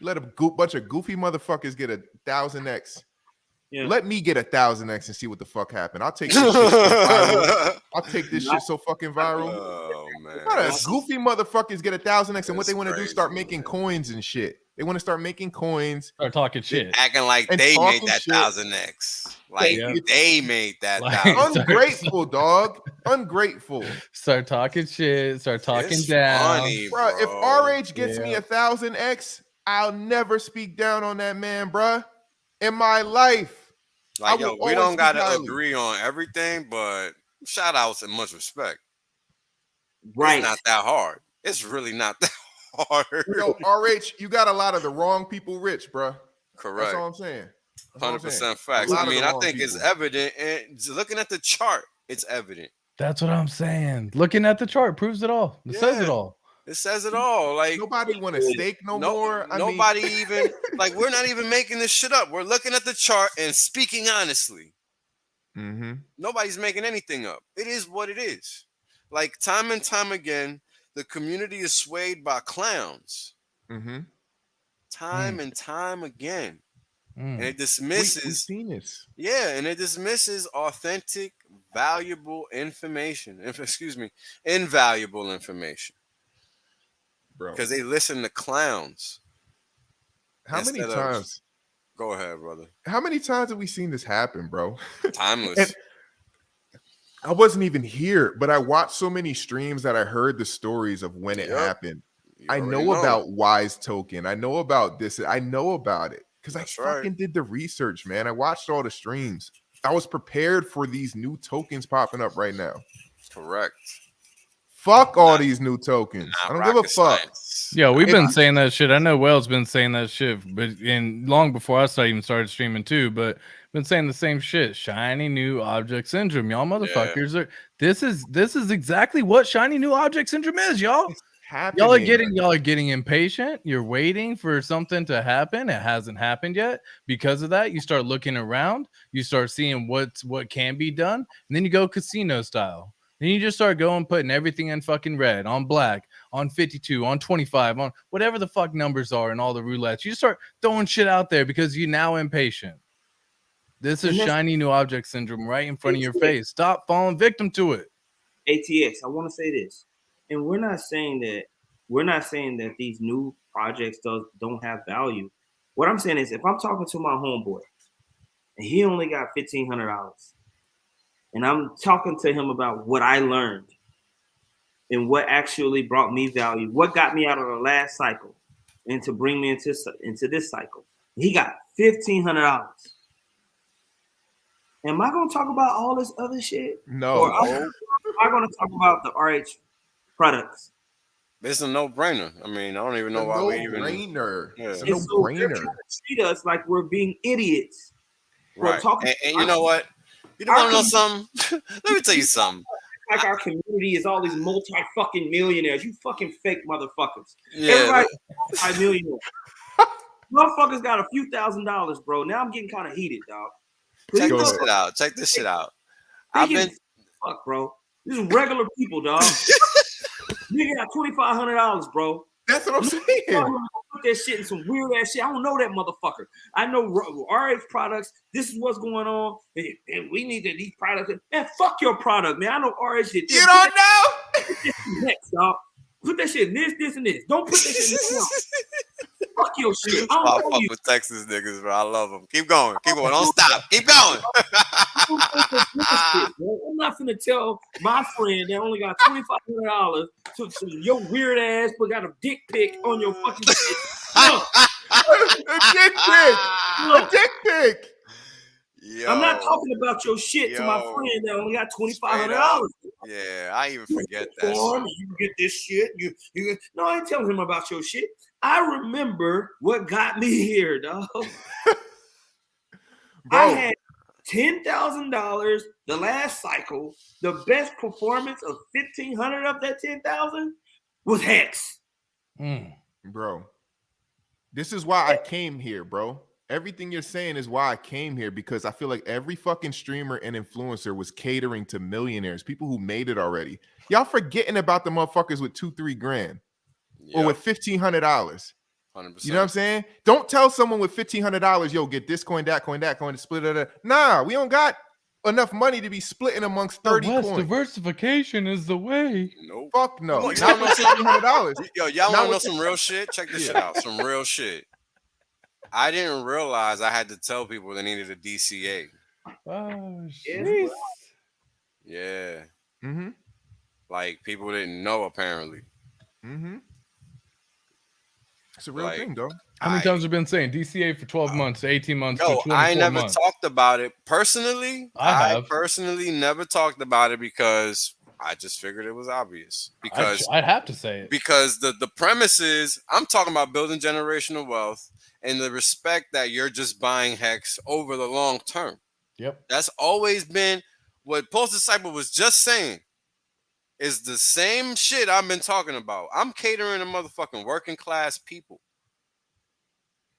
Let a bunch of goofy motherfuckers get 1,000x. Yeah. Let me get 1,000x and see what the fuck happened. I'll take this shit so viral. I'll take this shit so fucking viral. Oh man, goofy motherfuckers get 1,000x, and what they want to do is start making coins and shit. They want to start making coins, start talking shit, acting like they made that 1,000x. Like they made that. Ungrateful, dog. Ungrateful. Start talking shit. Start talking down, funny, bro. If RH gets me 1,000x, I'll never speak down on that man, bro. In my life. Like, yo, we don't gotta agree on everything, but shout outs and much respect. Right. It's not that hard. It's really not that hard. Yo, RH, you got a lot of the wrong people rich, bro. Correct. That's all I'm saying. 100% facts. I mean, I think it's evident. And looking at the chart, it's evident. That's what I'm saying. Looking at the chart proves it all. It says it all. It says it all. Like, nobody want to stake no more. Nobody even like, we're not even making this shit up. We're looking at the chart and speaking honestly. Nobody's making anything up. It is what it is. Like, time and time again, the community is swayed by clowns. Time and time again. And it dismisses. We've seen this. Yeah, and it dismisses authentic, valuable information. Invaluable information. Because they listen to clowns. How many times? Go ahead, brother. How many times have we seen this happen, bro? Timeless. I wasn't even here, but I watched so many streams that I heard the stories of when it happened. I know about Wise Token. I know about this. I know about it because I fucking did the research, man. I watched all the streams. I was prepared for these new tokens popping up right now. Correct. Fuck all these new tokens. I don't give a fuck. Yeah, we've been saying that shit. I know Well's been saying that shit, but long before I started streaming too. But been saying the same shit. Shiny new object syndrome, y'all motherfuckers are. This is exactly what shiny new object syndrome is, y'all. Y'all are getting impatient. You're waiting for something to happen. It hasn't happened yet. Because of that, you start looking around. You start seeing what can be done, and then you go casino style. Then you just start going, putting everything in fucking red, on black, on 52, on 25, on whatever the fuck numbers are, and all the roulettes. You start throwing shit out there because you're now impatient. This is shiny new object syndrome right in front of your face. Stop falling victim to it. ATX, I want to say this, and we're not saying that these new projects don't have value. What I'm saying is, if I'm talking to my homeboy and he only got $1,500. And I'm talking to him about what I learned and what actually brought me value, what got me out of the last cycle and to bring me into this cycle. He got $1,500. Am I going to talk about all this other shit? No. Or am I going to talk about the RH products? It's a no-brainer. I mean, I don't even know why we even... It's a no-brainer. Treat us like we're being idiots. Right. And you know what? You don't want to know something? Let me tell you something. Like, our community is all these multi-fucking millionaires. You fucking fake motherfuckers. Yeah. Everybody multi-millionaire. Motherfuckers got a few $1,000s, bro. Now I'm getting kind of heated, dog. Check this shit out. Fuck, bro. This is regular people, dog. Nigga got $2,500, bro. That's what I'm saying. Put that shit in some weird ass shit. I don't know that motherfucker. I know RH products. This is what's going on, and we need these products. Man, fuck your product, man. I know RH. You don't know. Next, dog. Put that shit in this, and this. Don't put that shit in this account. Fuck your shit. I I'll fuck you. with Texas niggas, bro. I love them. Keep going. Don't stop. Keep going. I'm not finna tell my friend that only got $2,500 to your weird ass, but got a dick pic on your fucking shit. No. A dick pic. A dick pic. Yo, I'm not talking about your shit to my friend that only got $2,500. Yeah, I even forget that. You can get this shit. You no, I ain't telling him about your shit. I remember what got me here, dog. I had $10,000 the last cycle. The best performance of 1,500 of that 10,000 was Hex. Bro, this is why I came here, bro. Everything you're saying is why I came here, because I feel like every fucking streamer and influencer was catering to millionaires, people who made it already. Y'all forgetting about the motherfuckers with $2-3 grand or with $1,500. 100%. You know what I'm saying? Don't tell someone with $1,500, yo, get this coin, that coin, that coin, split it. Nah, we don't got enough money to be splitting amongst 30 coins. Diversification is the way. Nope. Fuck no. Not $1,500. Yo, y'all want to know some real shit? Check this shit out. Some real shit. I didn't realize I had to tell people they needed a DCA. Oh, shit. Yeah. Mm-hmm. Like, people didn't know, apparently. Mm-hmm. It's a real thing, though. How many times have been saying DCA for 12 months, 18 months, to 24 I never months? talked about it. Personally, I personally never talked about it because I just figured it was obvious. Because I'd have to say it. Because the premise is, I'm talking about building generational wealth and the respect that you're just buying Hex over the long term. Yep. That's always been what Pulse Disciple was just saying. Is the same shit I've been talking about. I'm catering to motherfucking working class people.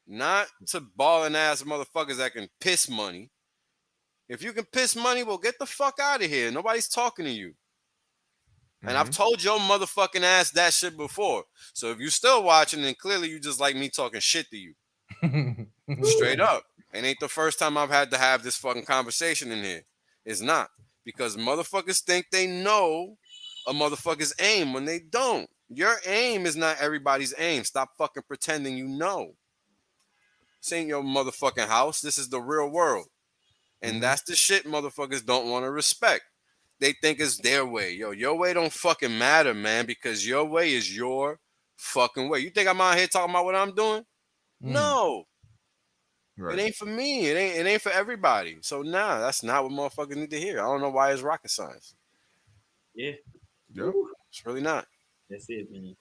Not to balling ass motherfuckers that can piss money. If you can piss money, well, get the fuck out of here. Nobody's talking to you. And I've told your motherfucking ass that shit before. So if you're still watching, then clearly you just like me talking shit to you. Straight up. It ain't the first time I've had to have this fucking conversation in here. It's not. Because motherfuckers think they know a motherfucker's aim when they don't. Your aim is not everybody's aim. Stop fucking pretending you know. This ain't your motherfucking house. This is the real world. And that's the shit motherfuckers don't want to respect. They think it's their way. Yo, your way don't fucking matter, man, because your way is your fucking way. You think I'm out here talking about what I'm doing? No. Right. It ain't for me. It ain't for everybody. So nah, that's not what motherfuckers need to hear. I don't know why it's rocket science. Yeah. Yep. It's really not. That's it, man.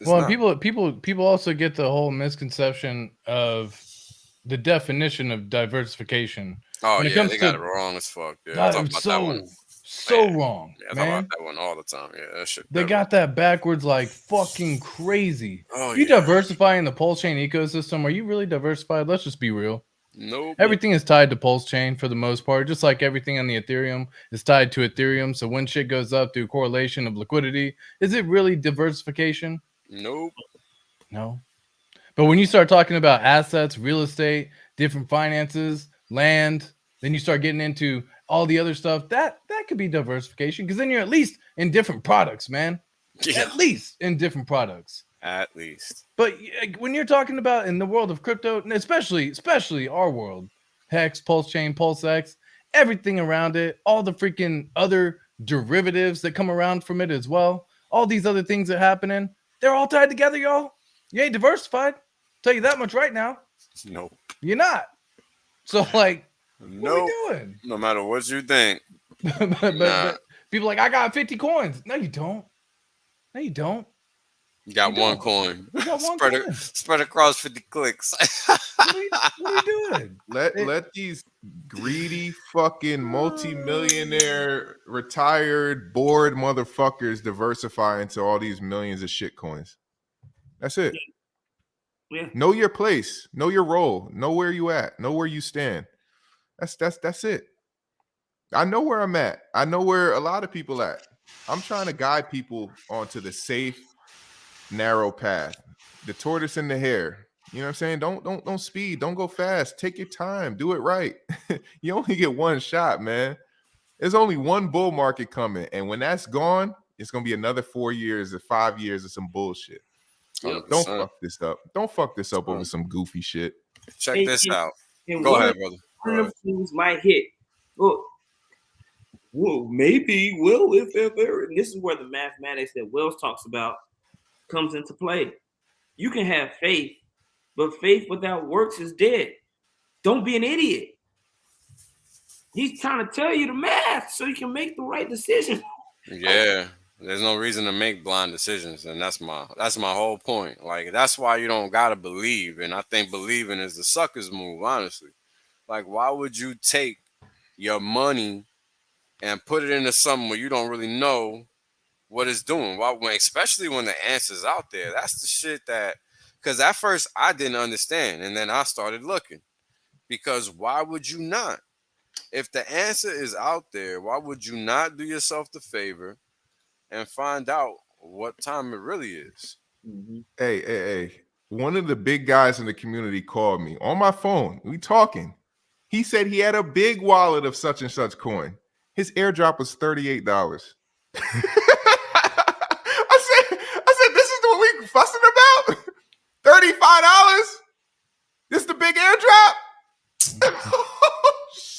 Well, people also get the whole misconception of the definition of diversification. Oh yeah, they got it wrong as fuck. Yeah, God, it's so wrong. Yeah, I talk about that one all the time. Yeah, that shit. They got that backwards like fucking crazy. Oh, you diversifying the Pulse Chain ecosystem? Are you really diversified? Let's just be real. Nope. Everything is tied to Pulse Chain for the most part, just like everything on the Ethereum is tied to Ethereum. So when shit goes up through correlation of liquidity, is it really diversification? Nope. No. But when you start talking about assets, real estate, different finances, land, then you start getting into all the other stuff, that could be diversification, because then you're at least in different products, man. Yeah. At least in different products. At least. But when you're talking about in the world of crypto, and especially our world, Hex, Pulse Chain, PulseX, everything around it, all the freaking other derivatives that come around from it as well, all these other things that happening, they're all tied together, y'all. You ain't diversified. Tell you that much right now. Nope. You're not. So what are we doing? No matter what you think. but people like, I got 50 coins. No, you don't. No, you don't. You got one coin. You got one coin. Spread across 50 clicks. What are you doing? Let these greedy fucking multi-millionaire retired bored motherfuckers diversify into all these millions of shit coins. That's it. Yeah. Know your place. Know your role. Know where you at. Know where you stand. That's it. I know where I'm at. I know where a lot of people at. I'm trying to guide people onto the safe, narrow path. The tortoise and the hare. You know what I'm saying? Don't speed. Don't go fast. Take your time. Do it right. You only get one shot, man. There's only one bull market coming, and when that's gone, it's gonna be another 4 years or 5 years of some bullshit. Yep. Don't fuck this up. Don't fuck this up over some goofy shit. Check this out. And Go ahead, brother. One of them things might hit. Well, maybe will if ever. And this is where the mathematics that Wells talks about comes into play. You can have faith, but faith without works is dead. Don't be an idiot. He's trying to tell you the math so you can make the right decision. Yeah. There's no reason to make blind decisions, and that's my whole point. Like, that's why you don't gotta believe, and I think believing is the sucker's move, honestly. Like, why would you take your money and put it into something where you don't really know what it's doing? Why, especially when the answer's out there. That's the shit that, because at first I didn't understand, and then I started looking. Because why would you not? If the answer is out there, why would you not do yourself the favor and find out what time it really is? Mm-hmm. Hey. One of the big guys in the community called me on my phone. We talking. He said he had a big wallet of such and such coin. His airdrop was $38. I said, this is what we fussing about? $35? This the big airdrop?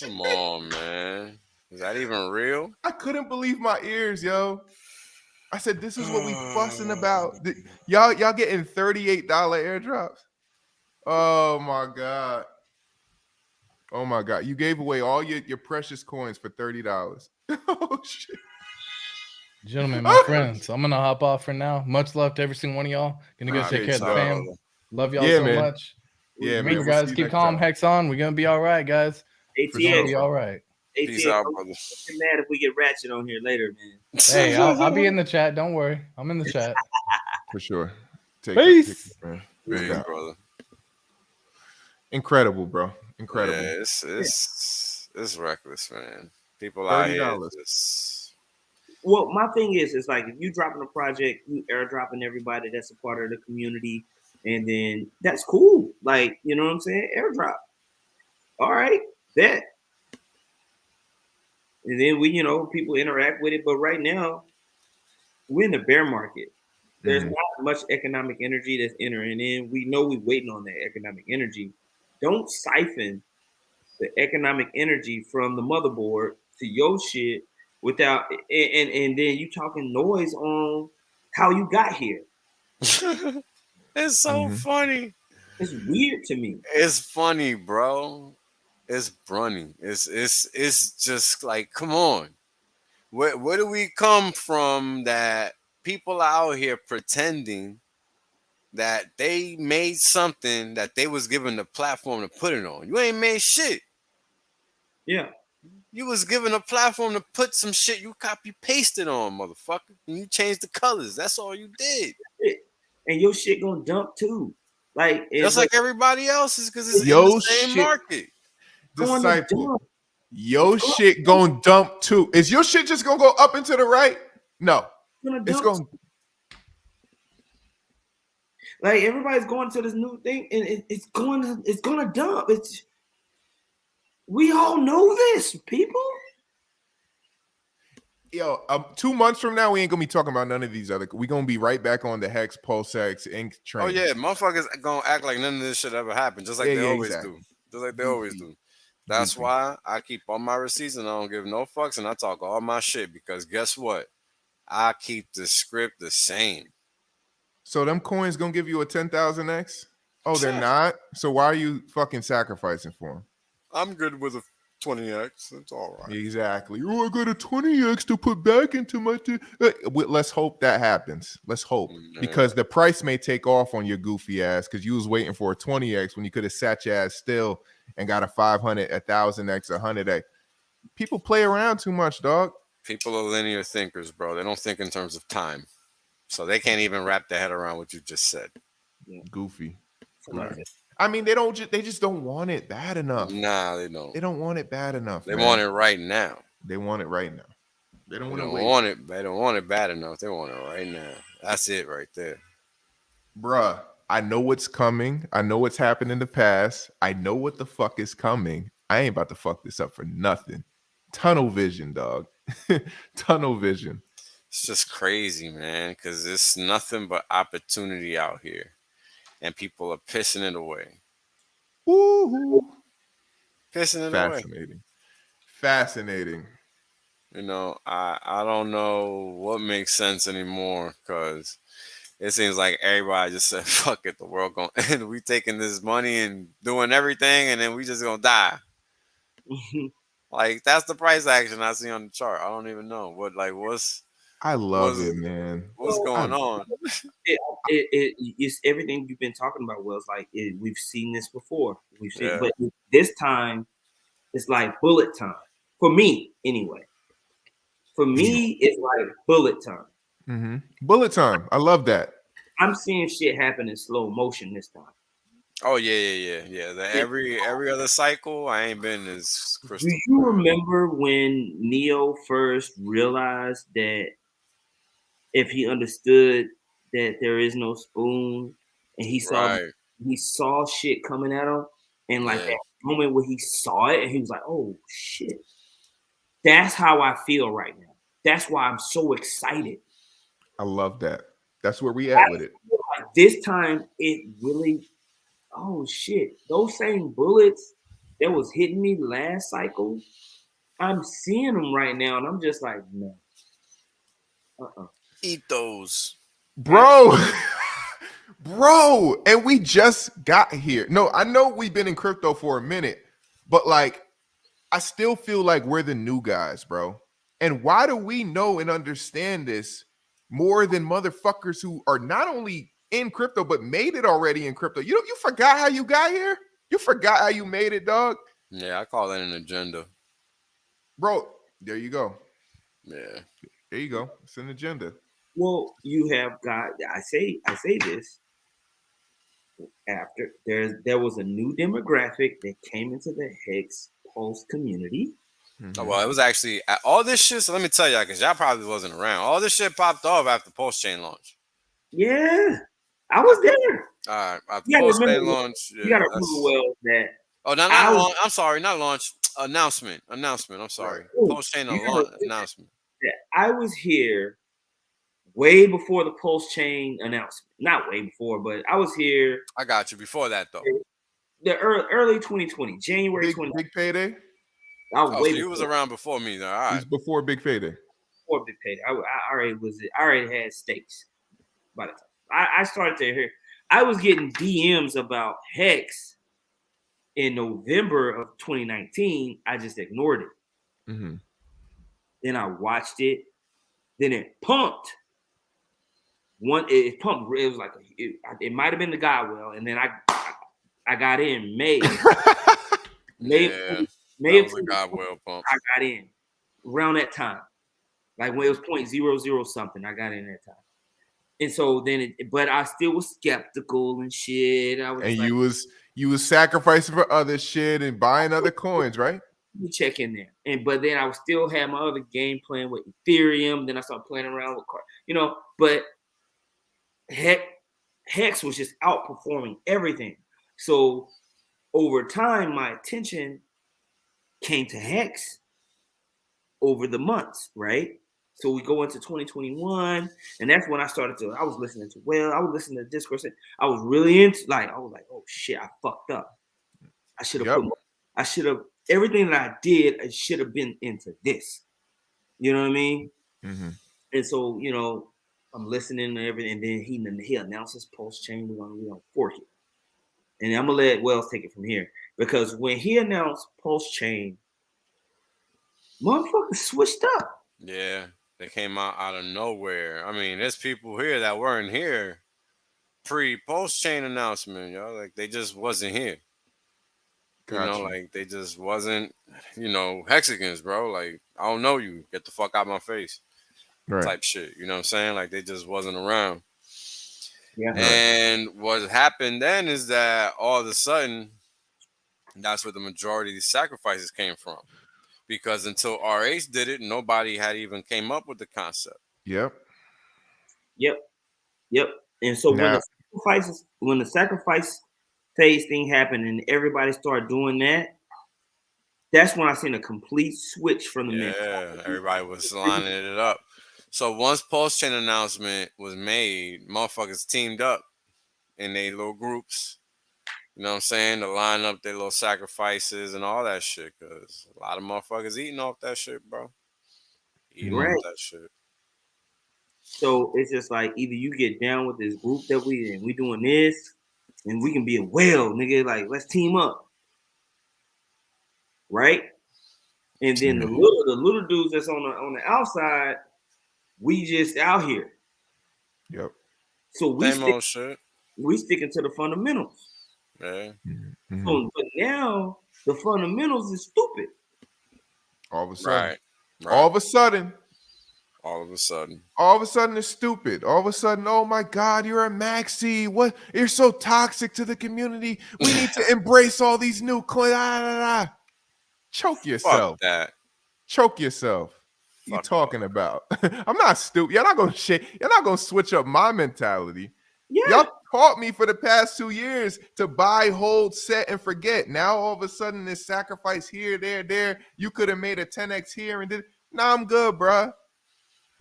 Come on, man. Is that even real? I couldn't believe my ears, yo. I said, this is what we fussing about. Y'all getting $38 airdrops. Oh my God. Oh my God. You gave away all your precious coins for $30. Oh shit. Gentlemen, my friends, I'm gonna hop off for now. Much love to every single one of y'all. Gonna go take care of the fam. Love y'all so much. Yeah, remember, man. Guys, keep calm, hex on. We're gonna be all right, guys. ATL. We're gonna be all right. Peace out, brother. I'm mad if we get ratchet on here later, man. Hey, I'll be in the chat. Don't worry, I'm in the chat for sure. Peace, man. Peace, brother. Incredible, bro. Incredible. Yeah, it's reckless, man. People out here. Well, my thing is, it's like if you dropping a project, you airdropping everybody that's a part of the community, and then that's cool. Like, you know what I'm saying? Airdrop. All right, bet. And then people interact with it. But right now, we're in the bear market. There's not much economic energy that's entering in. We know we're waiting on that economic energy. Don't siphon the economic energy from the motherboard to your shit without and then you talking noise on how you got here. It's so funny. It's weird to me. It's funny, bro. It's brunny. It's just like, come on. Where do we come from that people out here pretending that they made something that they was given the platform to put it on? You ain't made shit. Yeah. You was given a platform to put some shit you copy pasted on, motherfucker. And you changed the colors. That's all you did. And your shit gonna dump too. Like just like everybody else's, because it's in the same market. Disciple. Your shit gonna dump too. Is your shit just gonna go up and to the right? No. It's gonna like everybody's going to this new thing and it's gonna dump. We all know this, people. Yo, 2 months from now, we ain't gonna be talking about none of these other. We gonna be right back on the Hex, PulseX, Ink train. Oh yeah, motherfuckers gonna act like none of this shit ever happened, just like they always do. Just like they always do. That's why I keep all my receipts and I don't give no fucks and I talk all my shit, because guess what? I keep the script the same. So them coins gonna give you a 10,000x? Oh, they're not? So why are you fucking sacrificing for them? I'm good with a 20x. It's all right. Exactly. Oh, I got a 20x to put back into my... Let's hope that happens. Let's hope. Because the price may take off on your goofy ass because you was waiting for a 20x when you could have sat your ass still and got a 500, 1,000x, 100x. People play around too much, dog. People are linear thinkers, bro. They don't think in terms of time. So they can't even wrap their head around what you just said. Goofy. I mean, they just don't want it bad enough. Nah, they don't. They don't want it bad enough. They want it right now. They want it right now. They don't want to wait. They don't want it bad enough. They want it right now. That's it right there. Bruh, I know what's coming. I know what's happened in the past. I know what the fuck is coming. I ain't about to fuck this up for nothing. Tunnel vision, dog. Tunnel vision. It's just crazy, man, because it's nothing but opportunity out here, and people are pissing it away. Woo-hoo. Pissing it away. Fascinating. Fascinating. I don't know what makes sense anymore because it seems like everybody just said, "Fuck it, the world gonna end. We taking this money and doing everything, and then we just gonna die." Like that's the price action I see on the chart. I don't even know what like I love what's it, man. what's going on. It's everything you've been talking about. Well, it's like we've seen this before. We've seen, Yeah. but this time it's like bullet time for me, anyway. For me, it's like bullet time. Mm-hmm. Bullet time. I love that. I'm seeing shit happen in slow motion this time. Oh yeah. Every other cycle, I ain't been as Do crystal. you remember when Neo first realized that if he understood that there is no spoon, and he saw shit coming at him, and like that moment where he saw it, and he was like, "Oh shit!" That's how I feel right now. That's why I'm so excited. I love that. That's where we at with it. Like this time, it really. Oh shit! Those same bullets that was hitting me last cycle, I'm seeing them right now, and I'm just like, no. Eat those. Bro. Bro, and we just got here. No, I know we've been in crypto for a minute, but like I still feel like we're the new guys, bro. And why do we know and understand this more than motherfuckers who are not only in crypto but made it already in crypto? You forgot how you got here? You forgot how you made it, dog? Yeah, I call that an agenda. Bro, there you go. Yeah. There you go. It's an agenda. Well, you have got. I say this after there was a new demographic that came into the Hex Pulse community. Oh, well, it was actually all this shit. So let me tell y'all, because y'all probably wasn't around. All this shit popped off after Pulse Chain launch. Yeah, I was there. All right, after Pulse Chain launch. You gotta remember well that. Oh, no, not launch. I'm sorry, not launch. Announcement. I'm sorry. Right. Pulse Chain announcement. That I was here way before the Pulse Chain announcement. Not way before, but I was here. I got you. Before that, though. The early 2020, January 2020. Big payday? So you was around before me, though. All right. It was before Big Payday. Before Big Payday. I already had stakes by the time. I started to hear. I was getting DMs about Hex in November of 2019. I just ignored it. Mm-hmm. Then I watched it. Then it pumped. It pumped. It was like it might have been the Godwell, and then I got in May. May of the Godwell pump. I got in around that time, like when it was 0.00 something. I got in that time, and so then, but I still was skeptical and shit. I was and like, you was sacrificing for other shit and buying other coins, right? You check in there, but then I would still have my other game playing with Ethereum. Then I started playing around with but Hex was just outperforming everything. So over time, my attention came to Hex over the months, right? So we go into 2021, and that's when I was listening to Discourse. I was really into, I was like, oh shit, I fucked up. I should have, everything that I did, I should have been into this. You know what I mean? Mm-hmm. And so, I'm listening to everything, and then he announces Pulse Chain. We're gonna fork it. And I'm gonna let Wells take it from here. Because when he announced Pulse Chain, motherfuckers switched up. Yeah, they came out of nowhere. I mean, there's people here that weren't here pre-Pulse Chain announcement, yo. Like they just wasn't here. Gotcha. Like they just wasn't, Hexicans, bro. Like, I don't know you. Get the fuck out my face. Right. Type shit. You know what I'm saying? Like they just wasn't around. Yeah. And what happened then is that all of a sudden, that's where the majority of these sacrifices came from. Because until RH did it, nobody had even came up with the concept. Yep. And so when the sacrifice phase thing happened and everybody started doing that, that's when I seen a complete switch from the men. Yeah, everybody was lining it up. So once Pulse Chain announcement was made, motherfuckers teamed up in their little groups. You know what I'm saying? To line up their little sacrifices and all that shit. Cause a lot of motherfuckers eating off that shit, bro. Eating off Right. that shit. So it's just like either you get down with this group that we doing this, and we can be a whale, nigga. Like let's team up, right? And then the little dudes that's on the outside, we just out here. Yep. So we sticking to the fundamentals. Yeah. Mm-hmm. So but now the fundamentals is stupid. All of a sudden. Right. All of a sudden. All of a sudden. All of a sudden it's stupid. All of a sudden, oh my God, you're a maxi. What? You're so toxic to the community. We need to embrace all these new coins. Choke yourself. Fuck that. Choke yourself. What you talking about? I'm not stupid. You're not gonna switch up my mentality. Yeah. Y'all taught me for the past 2 years to buy, hold, set, and forget. Now all of a sudden this sacrifice here, there. You could have made a 10x here and did. Nah, I'm good, bruh.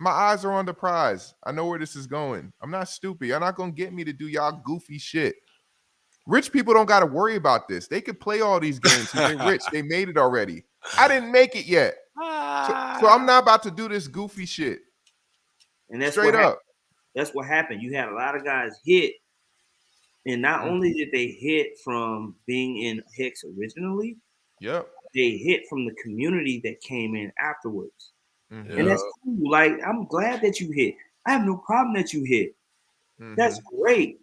My eyes are on the prize. I know where this is going. I'm not stupid. You're not gonna get me to do y'all goofy shit. Rich people don't got to worry about this. They could play all these games. They're rich. They made it already. I didn't make it yet. So I'm not about to do this goofy shit. And that's straight up. That's what happened. You had a lot of guys hit. And not only did they hit from being in Hex originally, yep, they hit from the community that came in afterwards. Mm-hmm. And that's cool. Like, I'm glad that you hit. I have no problem that you hit. Mm-hmm. That's great.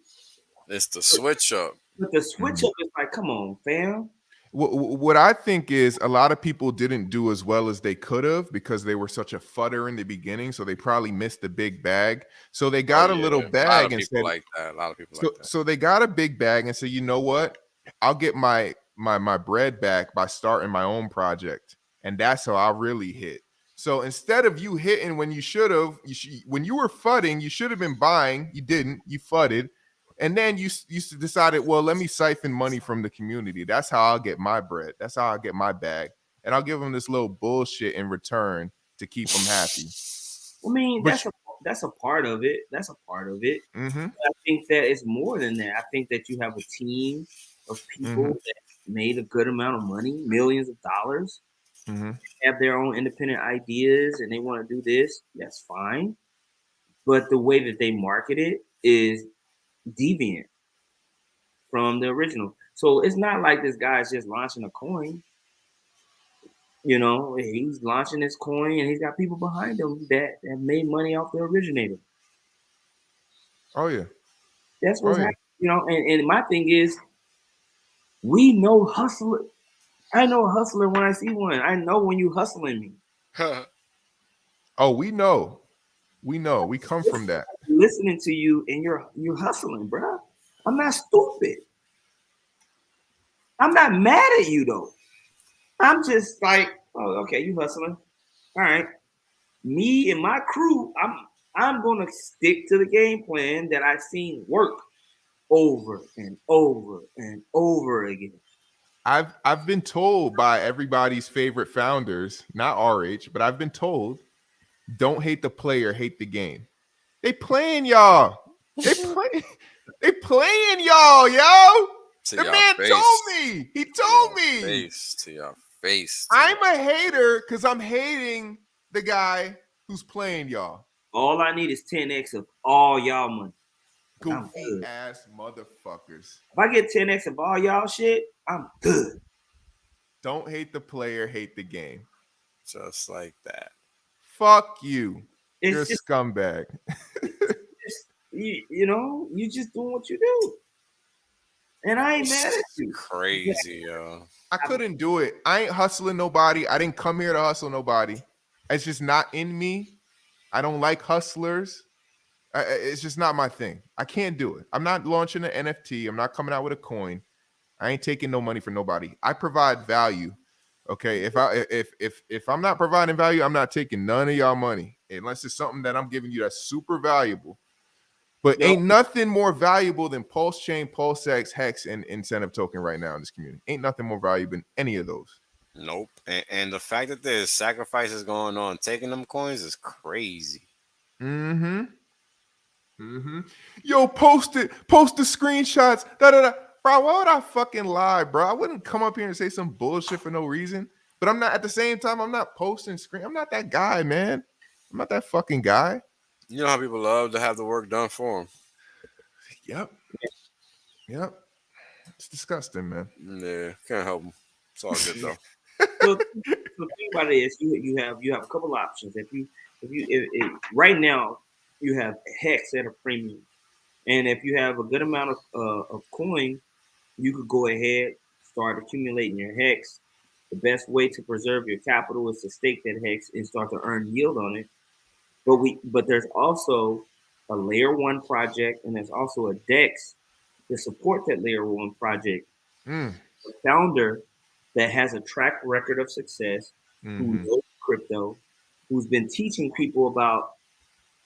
It's the switch up. But the switch up is like, come on, fam. What I think is a lot of people didn't do as well as they could have because they were such a fudder in the beginning. So they probably missed the big bag. So they got a little bag and said, like that. A lot of people like that. So they got a big bag and said, you know what? I'll get my bread back by starting my own project. And that's how I really hit. So instead of you hitting when you should have, when you were fudding, you should have been buying. You didn't. You fudded. And then you decided, well, let me siphon money from the community. That's how I'll get my bread. That's how I'll get my bag. And I'll give them this little bullshit in return to keep them happy. I mean, that's a part of it. That's a part of it. Mm-hmm. I think that it's more than that. I think that you have a team of people that made a good amount of money, millions of dollars, have their own independent ideas, and they want to do this. That's fine. But the way that they market it is deviant from the original. So it's not like this guy's just launching a coin. You know, he's launching this coin and he's got people behind him that have made money off the originator. Oh, yeah. That's what's happening. You know, and my thing is, we know hustler. I know a hustler when I see one. I know when you hustling me. Oh, we know. We know. We come from that. Listening to you and you're hustling, bro. I'm not stupid. I'm not mad at you though. I'm just like, oh, okay, you hustling. All right. Me and my crew, I'm gonna stick to the game plan that I've seen work over and over and over again. I've been told by everybody's favorite founders, not RH, but I've been told, don't hate the player, hate the game. They playing y'all. They playing y'all, yo. The man told me. He told me. Face to your face. I'm a hater because I'm hating the guy who's playing y'all. All I need is 10x of all y'all money. Goofy ass motherfuckers. If I get 10x of all y'all shit, I'm good. Don't hate the player, hate the game. Just like that. Fuck you. You're a scumbag. You know, you just doing what you do. And I ain't mad at you. Crazy, yo. I couldn't do it. I ain't hustling nobody. I didn't come here to hustle nobody. It's just not in me. I don't like hustlers. It's just not my thing. I can't do it. I'm not launching an NFT. I'm not coming out with a coin. I ain't taking no money from nobody. I provide value. Okay. If I'm not providing value, I'm not taking none of y'all money unless it's something that I'm giving you that's super valuable. But ain't nothing more valuable than Pulse Chain, PulseX, Hex, and Incentive Token right now in this community. Ain't nothing more valuable than any of those. Nope. And the fact that there's sacrifices going on taking them coins is crazy. Mm-hmm. Mm-hmm. Yo, post the screenshots. Da da da. Bro, why would I fucking lie, bro? I wouldn't come up here and say some bullshit for no reason. But I'm not at the same time. I'm not posting screen. I'm not that guy, man. I'm not that fucking guy. You know how people love to have the work done for them. Yep. Yep. It's disgusting, man. Yeah, can't help them. It's all good though. So think about it is you have a couple options. If right now you have Hex at a premium, and if you have a good amount of coin, you could go ahead start accumulating your Hex. The best way to preserve your capital is to stake that Hex and start to earn yield on it. But there's also a layer 1 project, and there's also a DEX to support that layer 1 project. Mm. A founder that has a track record of success, who knows crypto, who's been teaching people about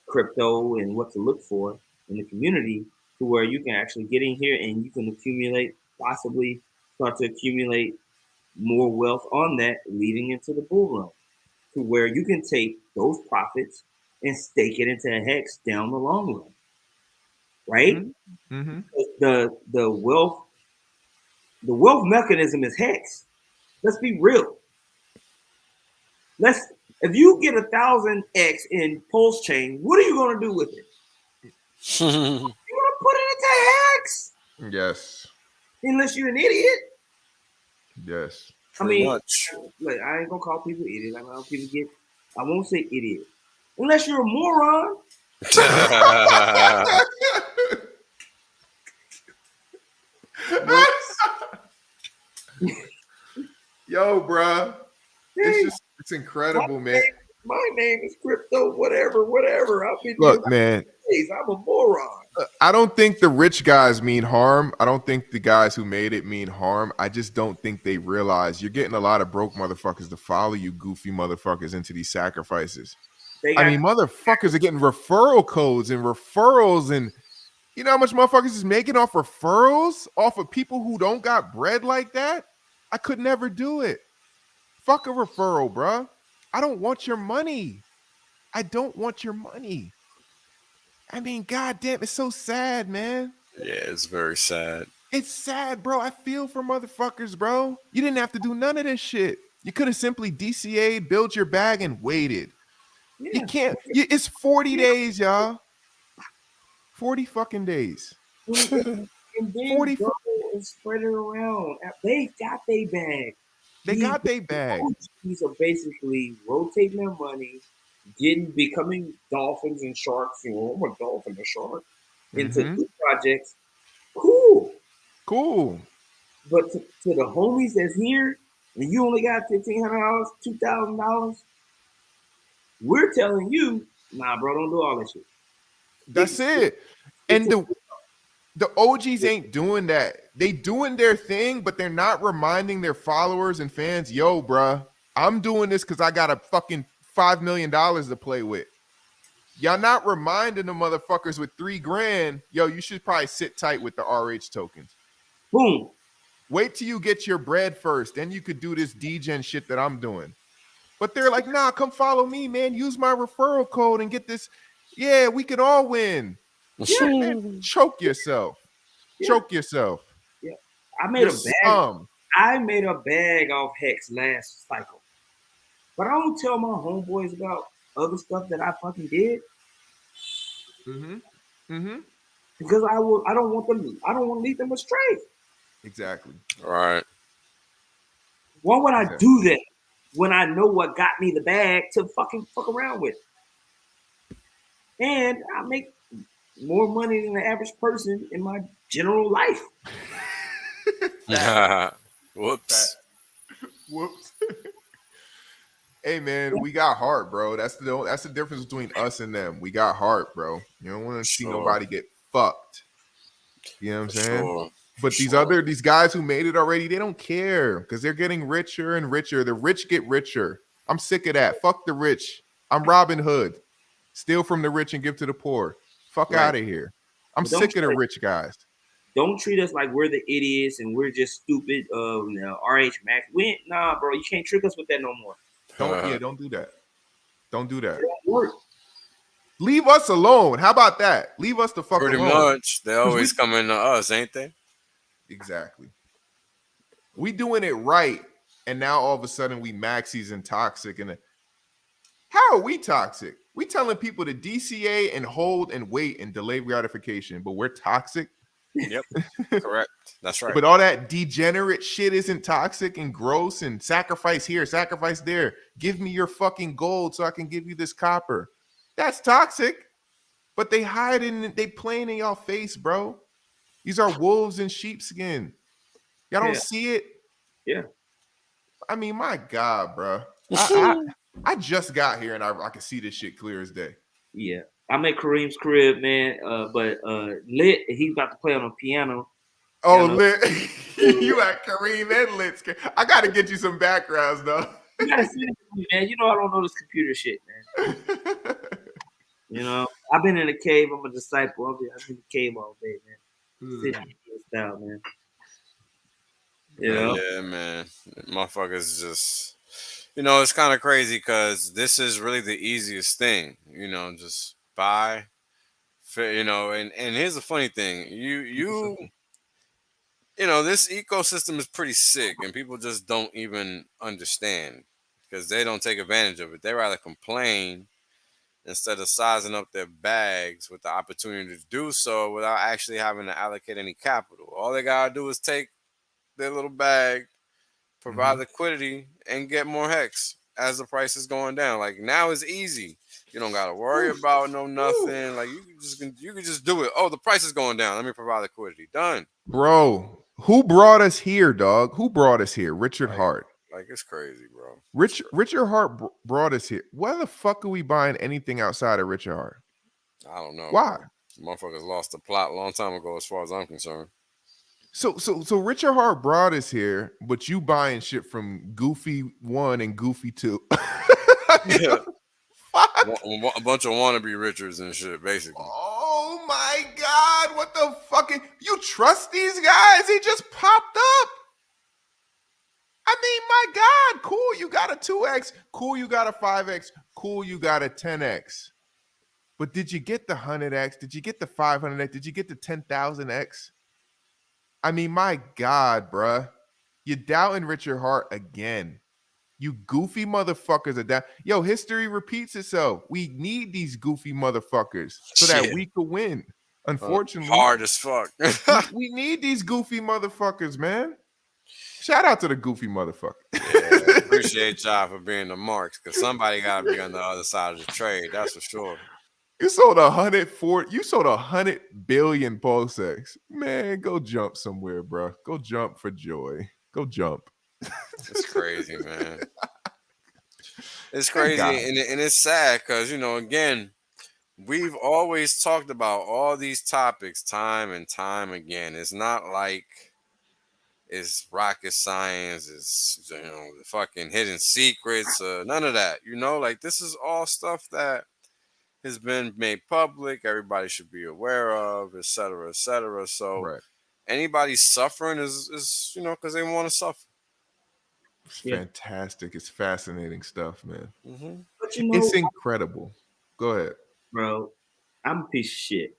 crypto and what to look for in the community, to where you can actually get in here and you can accumulate, possibly start to accumulate more wealth on that leading into the bull run, to where you can take those profits and stake it into a Hex down the long run, right? Mm-hmm. The wealth mechanism is Hex. Let's be real. If you get 1,000x in Pulse Chain, what are you gonna do with it? You're gonna put it into Hex. Yes. Unless you're an idiot. Yes. I mean, like, I ain't gonna call people idiots. I won't say idiot. Unless you're a moron. Yo, bruh. It's incredible, man. My name is Crypto, whatever. Look, man. I'm a moron. I don't think the rich guys mean harm. I don't think the guys who made it mean harm. I just don't think they realize you're getting a lot of broke motherfuckers to follow you goofy motherfuckers into these sacrifices. I mean, motherfuckers are getting referral codes and referrals, and you know how much motherfuckers is making off referrals off of people who don't got bread like that? I could never do it. Fuck a referral, bruh. I don't want your money. I don't want your money. I mean, goddamn, it's so sad, man. Yeah, it's very sad. It's sad, bro. I feel for motherfuckers, bro. You didn't have to do none of this shit. You could have simply DCA'd, built your bag, and waited. Yeah. You can't. It's 40 days, y'all. 40 fucking days. And then 40 and spread it around. They got their bag. They got their bag. These are basically rotating their money, becoming dolphins and sharks. You know, I'm a dolphin and shark into new projects. Cool. But to the homies that's here, and you only got $1,500, $2,000, we're telling you, nah, bro, don't do all that shit. That's it. And the OGs ain't doing that. They doing their thing, but they're not reminding their followers and fans, yo, bruh, I'm doing this because I got a fucking $5 million to play with. Y'all not reminding the motherfuckers with $3,000, yo, you should probably sit tight with the RH tokens. Boom. Wait till you get your bread first. Then you could do this degen shit that I'm doing. But they're like, nah, come follow me, man. Use my referral code and get this. Yeah, we can all win. Yeah, man, choke yourself. Yeah. Choke yourself. Yeah. I made a bag off Hex last cycle. But I don't tell my homeboys about other stuff that I fucking did. Because I don't want to lead them astray. Exactly. All right. Why would I do that when I know what got me the bag to fucking fuck around with? And I make more money than the average person in my general life. Whoops. Hey man, we got heart, bro. That's the difference between us and them. We got heart, bro. You don't want to see nobody get fucked. You know what I'm saying? But these guys who made it already, they don't care because they're getting richer and richer. The rich get richer. I'm sick of that. Fuck the rich. I'm Robin Hood. Steal from the rich and give to the poor. Fuck out of here. I'm sick of the rich guys. Don't treat us like we're the idiots and we're just stupid. RH Max. Nah, bro. You can't trick us with that no more. Don't do that. Don't do that. It don't work. Leave us alone. How about that? Leave us the fuck Pretty alone. much. They always coming to us, ain't they? Exactly. We doing it right, and now all of a sudden we maxis and toxic. And how are we toxic? We telling people to DCA and hold and wait and delay gratification, but we're toxic. Yep, correct. That's right. But all that degenerate shit isn't toxic and gross and sacrifice here, sacrifice there. Give me your fucking gold so I can give you this copper. That's toxic. But they hide in, they playing in y'all face, bro. These are wolves in sheepskin. Y'all don't see it? Yeah. I mean, my God, bro. I just got here and I can see this shit clear as day. Yeah. I'm at Kareem's crib, man. But Lit, he's about to play on a piano. Oh, Lit. You at Kareem and Lit's. I got to get you some backgrounds, though. You got to see it, man. You know I don't know this computer shit, man. You know, I've been in a cave. I'm a disciple. I've been in the cave all day, man. Sitting style, man. You know? Yeah, man. Motherfuckers just, it's kind of crazy because this is really the easiest thing, just buy, and here's the funny thing. This ecosystem is pretty sick and people just don't even understand because they don't take advantage of it. They rather complain instead of sizing up their bags with the opportunity to do so without actually having to allocate any capital. All they gotta do is take their little bag, provide liquidity, and get more hex as the price is going down. Like now it's easy. You don't gotta worry about nothing. Like you can just do it. Oh, the price is going down. Let me provide liquidity. Done. Bro, who brought us here, dog? Who brought us here? Richard Hart. Like it's crazy, bro. Richard Hart brought us here. Why the fuck are we buying anything outside of Richard Hart? I don't know. Why? Motherfuckers lost the plot a long time ago, as far as I'm concerned. So Richard Hart brought us here, but you buying shit from Goofy 1 and Goofy 2. Yeah. A bunch of wannabe Richards and shit, basically. Oh my God! What the fucking? You trust these guys? He just popped up. I mean, my God, cool, you got a 2x, cool, you got a 5x, cool, you got a 10x. But did you get the 100x? Did you get the 500x? Did you get the 10,000x? I mean, my God, bruh. You're doubting Richard Hart again. You goofy motherfuckers are down. Yo, history repeats itself. We need these goofy motherfuckers so that we could win. Unfortunately. Hard as fuck. we need these goofy motherfuckers, man. Shout out to the goofy motherfucker. Yeah, appreciate y'all for being the marks because somebody got to be on the other side of the trade. That's for sure. You sold 140. You sold 100 billion pulsex. Man, go jump somewhere, bro. Go jump for joy. Go jump. It's crazy, man. It's crazy, and it's sad because again, we've always talked about all these topics time and time again. It's not like it's rocket science, it's fucking hidden secrets, none of that. Like this is all stuff that has been made public, everybody should be aware of, etc., etc. So anybody suffering is because they want to suffer. It's fantastic. It's fascinating stuff, man. Mm-hmm. But it's incredible. Go ahead, bro. I'm a piece of shit.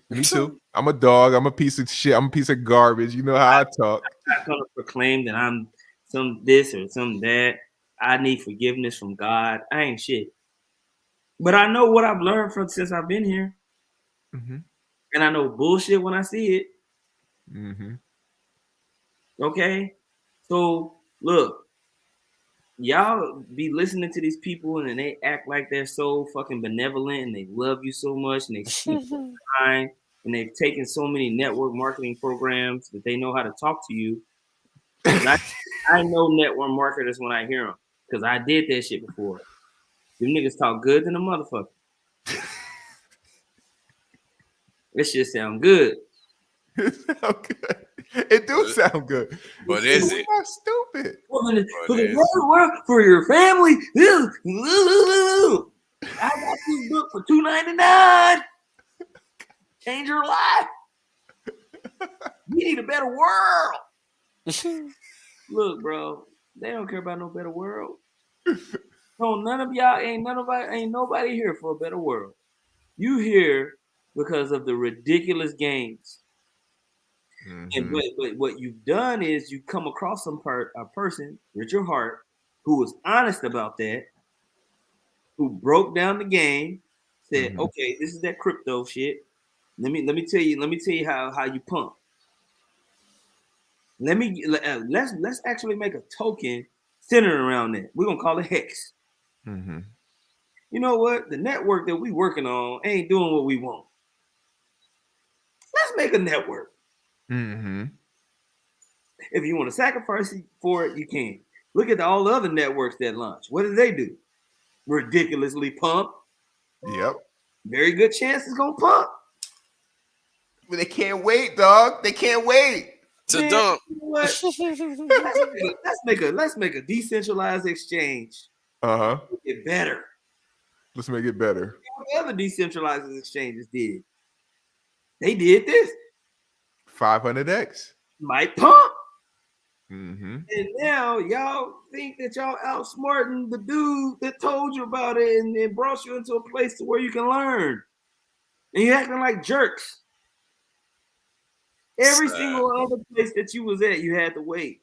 Me too. I'm a dog. I'm a piece of shit. I'm a piece of garbage. You know how I talk. I'm not gonna proclaim that I'm some this or some that. I need forgiveness from God. I ain't shit. But I know what I've learned since I've been here. Mm-hmm. And I know bullshit when I see it. Mm-hmm. Okay? So, look. Y'all be listening to these people and they act like they're so fucking benevolent and they love you so much and they speak kind and they've taken so many network marketing programs that they know how to talk to you. I know network marketers when I hear them because I did that shit before. Them niggas talk good than a motherfucker. This shit sound good. It sound good. It do sound good. But is it? Not stupid. For the world, for your family. I got this book for $2.99. Change your life. We need a better world. Look, bro, they don't care about no better world. No, none of y'all ain't nobody here for a better world. You here because of the ridiculous games. And but what you've done is you come across a person, Richard Hart, who was honest about that, who broke down the game, said, "Okay, this is that crypto shit. Let me tell you how you pump. Let's actually make a token centered around that. We're gonna call it Hex. You know what? The network that we working on ain't doing what we want. Let's make a network. If you want to sacrifice for it, you can. Look at all the other networks that launch. What do they do? Ridiculously pump. Yep. Very good chance it's gonna pump. But they can't wait, dog. They can't wait to dump. You know what? let's make a decentralized exchange. Make it better. Let's make it better. What the other decentralized exchanges did? They did this. 500x. Might pump. And now y'all think that y'all outsmarting the dude that told you about it and brought you into a place to where you can learn. And you acting like jerks. Every single other place that you was at, you had to wait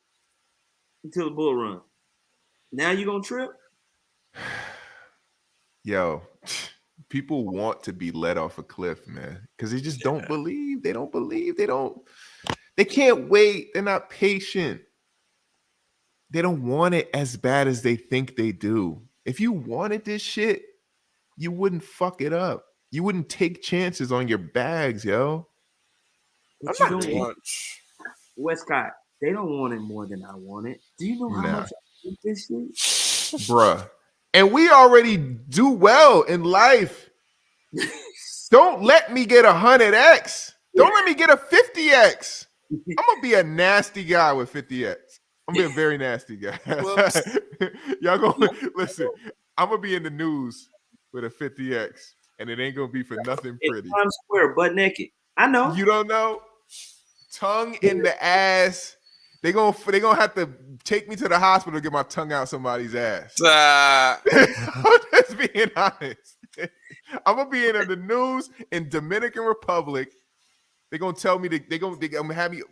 until the bull run. Now you gonna trip? Yo, people want to be let off a cliff, man, because they just don't believe. They don't believe. They can't wait. They're not patient. They don't want it as bad as they think they do. If you wanted this shit, you wouldn't fuck it up. You wouldn't take chances on your bags, yo. But you don't want Westcott. They don't want it more than I want it. Do you know how much I hate this shit? Bruh. And we already do well in life. Don't let me get 100x. Don't let me get a 50x. I'm gonna be a nasty guy with 50x. I'm gonna be a very nasty guy. Y'all gonna listen. I'm gonna be in the news with a 50x, and it ain't gonna be for nothing pretty. Times Square, butt naked. I know. You don't know. Tongue in the ass. They gonna have to take me to the hospital to get my tongue out somebody's ass. I'm just being honest. I'm gonna be in the news in Dominican Republic. They're gonna tell me they're gonna have me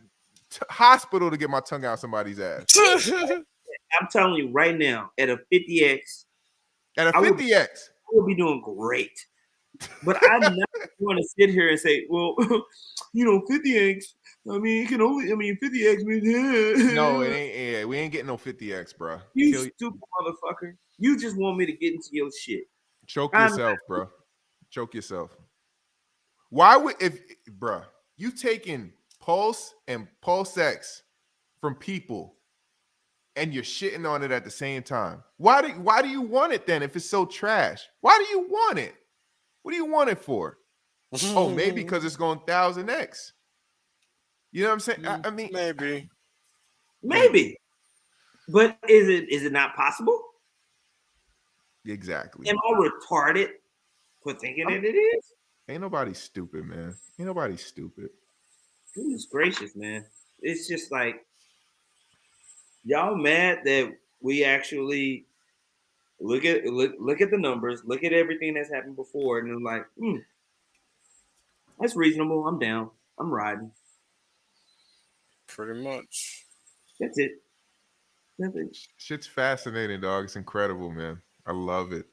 hospital to get my tongue out somebody's ass. I'm telling you right now, at a 50x, I will be doing great. But I'm not going to sit here and say, well, 50x. I mean, 50x means no, it ain't. Yeah, we ain't getting no 50x, bro. You stupid motherfucker. You just want me to get into your shit. Choke yourself, bro. Choke yourself. Why would bro? You taking Pulse and PulseX from people, and you're shitting on it at the same time. Why do you want it then if it's so trash? Why do you want it? What do you want it for? Oh, maybe because it's going 1000x. You know what I'm saying? I mean, maybe. But is it not possible? Exactly. Am I retarded for thinking that it is? Ain't nobody stupid, man. Ain't nobody stupid. Goodness gracious, man. It's just like y'all mad that we actually look at the numbers, look at everything that's happened before, and I'm like, that's reasonable. I'm down. I'm riding. Pretty much. That's it. Shit's fascinating, dog. It's incredible, man. I love it.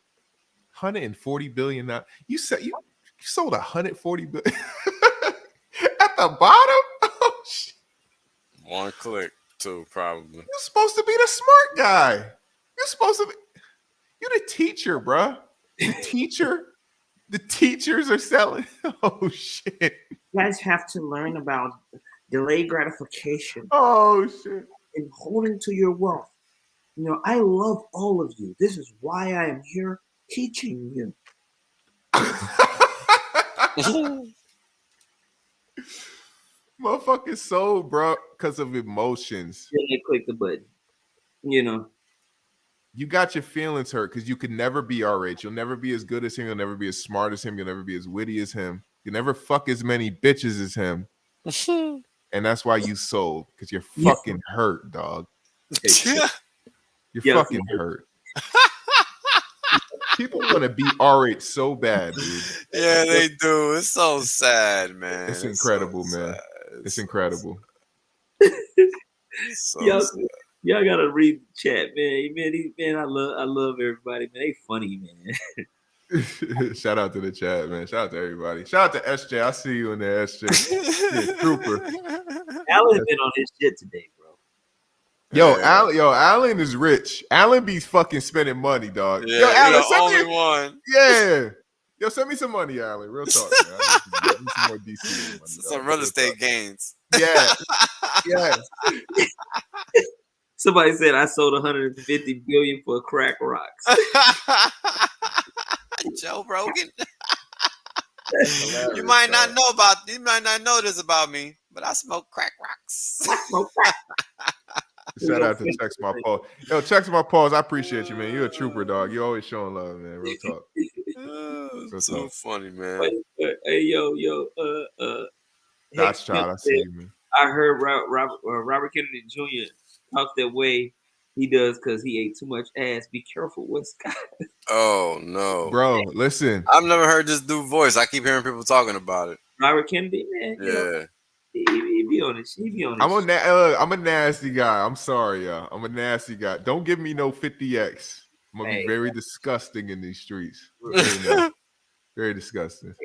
140 billion now. You said you sold 140 billion at the bottom? Oh shit. One click, too, probably. You're supposed to be the smart guy. You're supposed to be. You're the teacher, bro. The teacher. The teachers are selling. Oh shit. You guys have to learn about delayed gratification. Oh shit. And holding to your wealth. I love all of you. This is why I am here teaching you. Motherfucking soul, bro, because of emotions. Yeah, click the button. You got your feelings hurt because you could never be RH. You'll never be as good as him. You'll never be as smart as him. You'll never be as witty as him. You'll never fuck as many bitches as him. And that's why you sold, because you're fucking hurt, dog. You're fucking hurt. People want to beat R8 so bad, dude. Yeah, they do. It's so sad, man. It's incredible, so man. It's incredible. So y'all gotta read the chat, man. I love everybody, man. They funny, man. Shout out to the chat, man. Shout out to everybody. Shout out to SJ. I see you in there, SJ. Yeah, trooper. Alan's been on his shit today, bro. Alan is rich. Alan be fucking spending money, dog. Yeah, yo, Alan, only one. Yeah. Yo, send me some money, Alan. Real talk, man. I need some more DC money, some real estate gains. Yeah. Yeah. Somebody said I sold 150 billion for crack rocks. Joe Rogan. You might not know this about me, but I smoke crack rocks. Shout out to Chex My Paws. Yo, Chex My Paws, I appreciate you, man. You're a trooper, dog. You always showing love, man. Real talk. So funny, man. Hey, yo, That's child. I see you, man. I heard Robert Kennedy Jr. talk that way. He does because he ate too much ass. Be careful, what's Scott? Oh no, bro! Listen, I've never heard this dude voice. I keep hearing people talking about it. Robert Kennedy, man. Yeah, he be on it. He be on it. I'm a nasty guy. I'm sorry, y'all. I'm a nasty guy. Don't give me no 50x. I'm gonna be very disgusting in these streets. Very disgusting.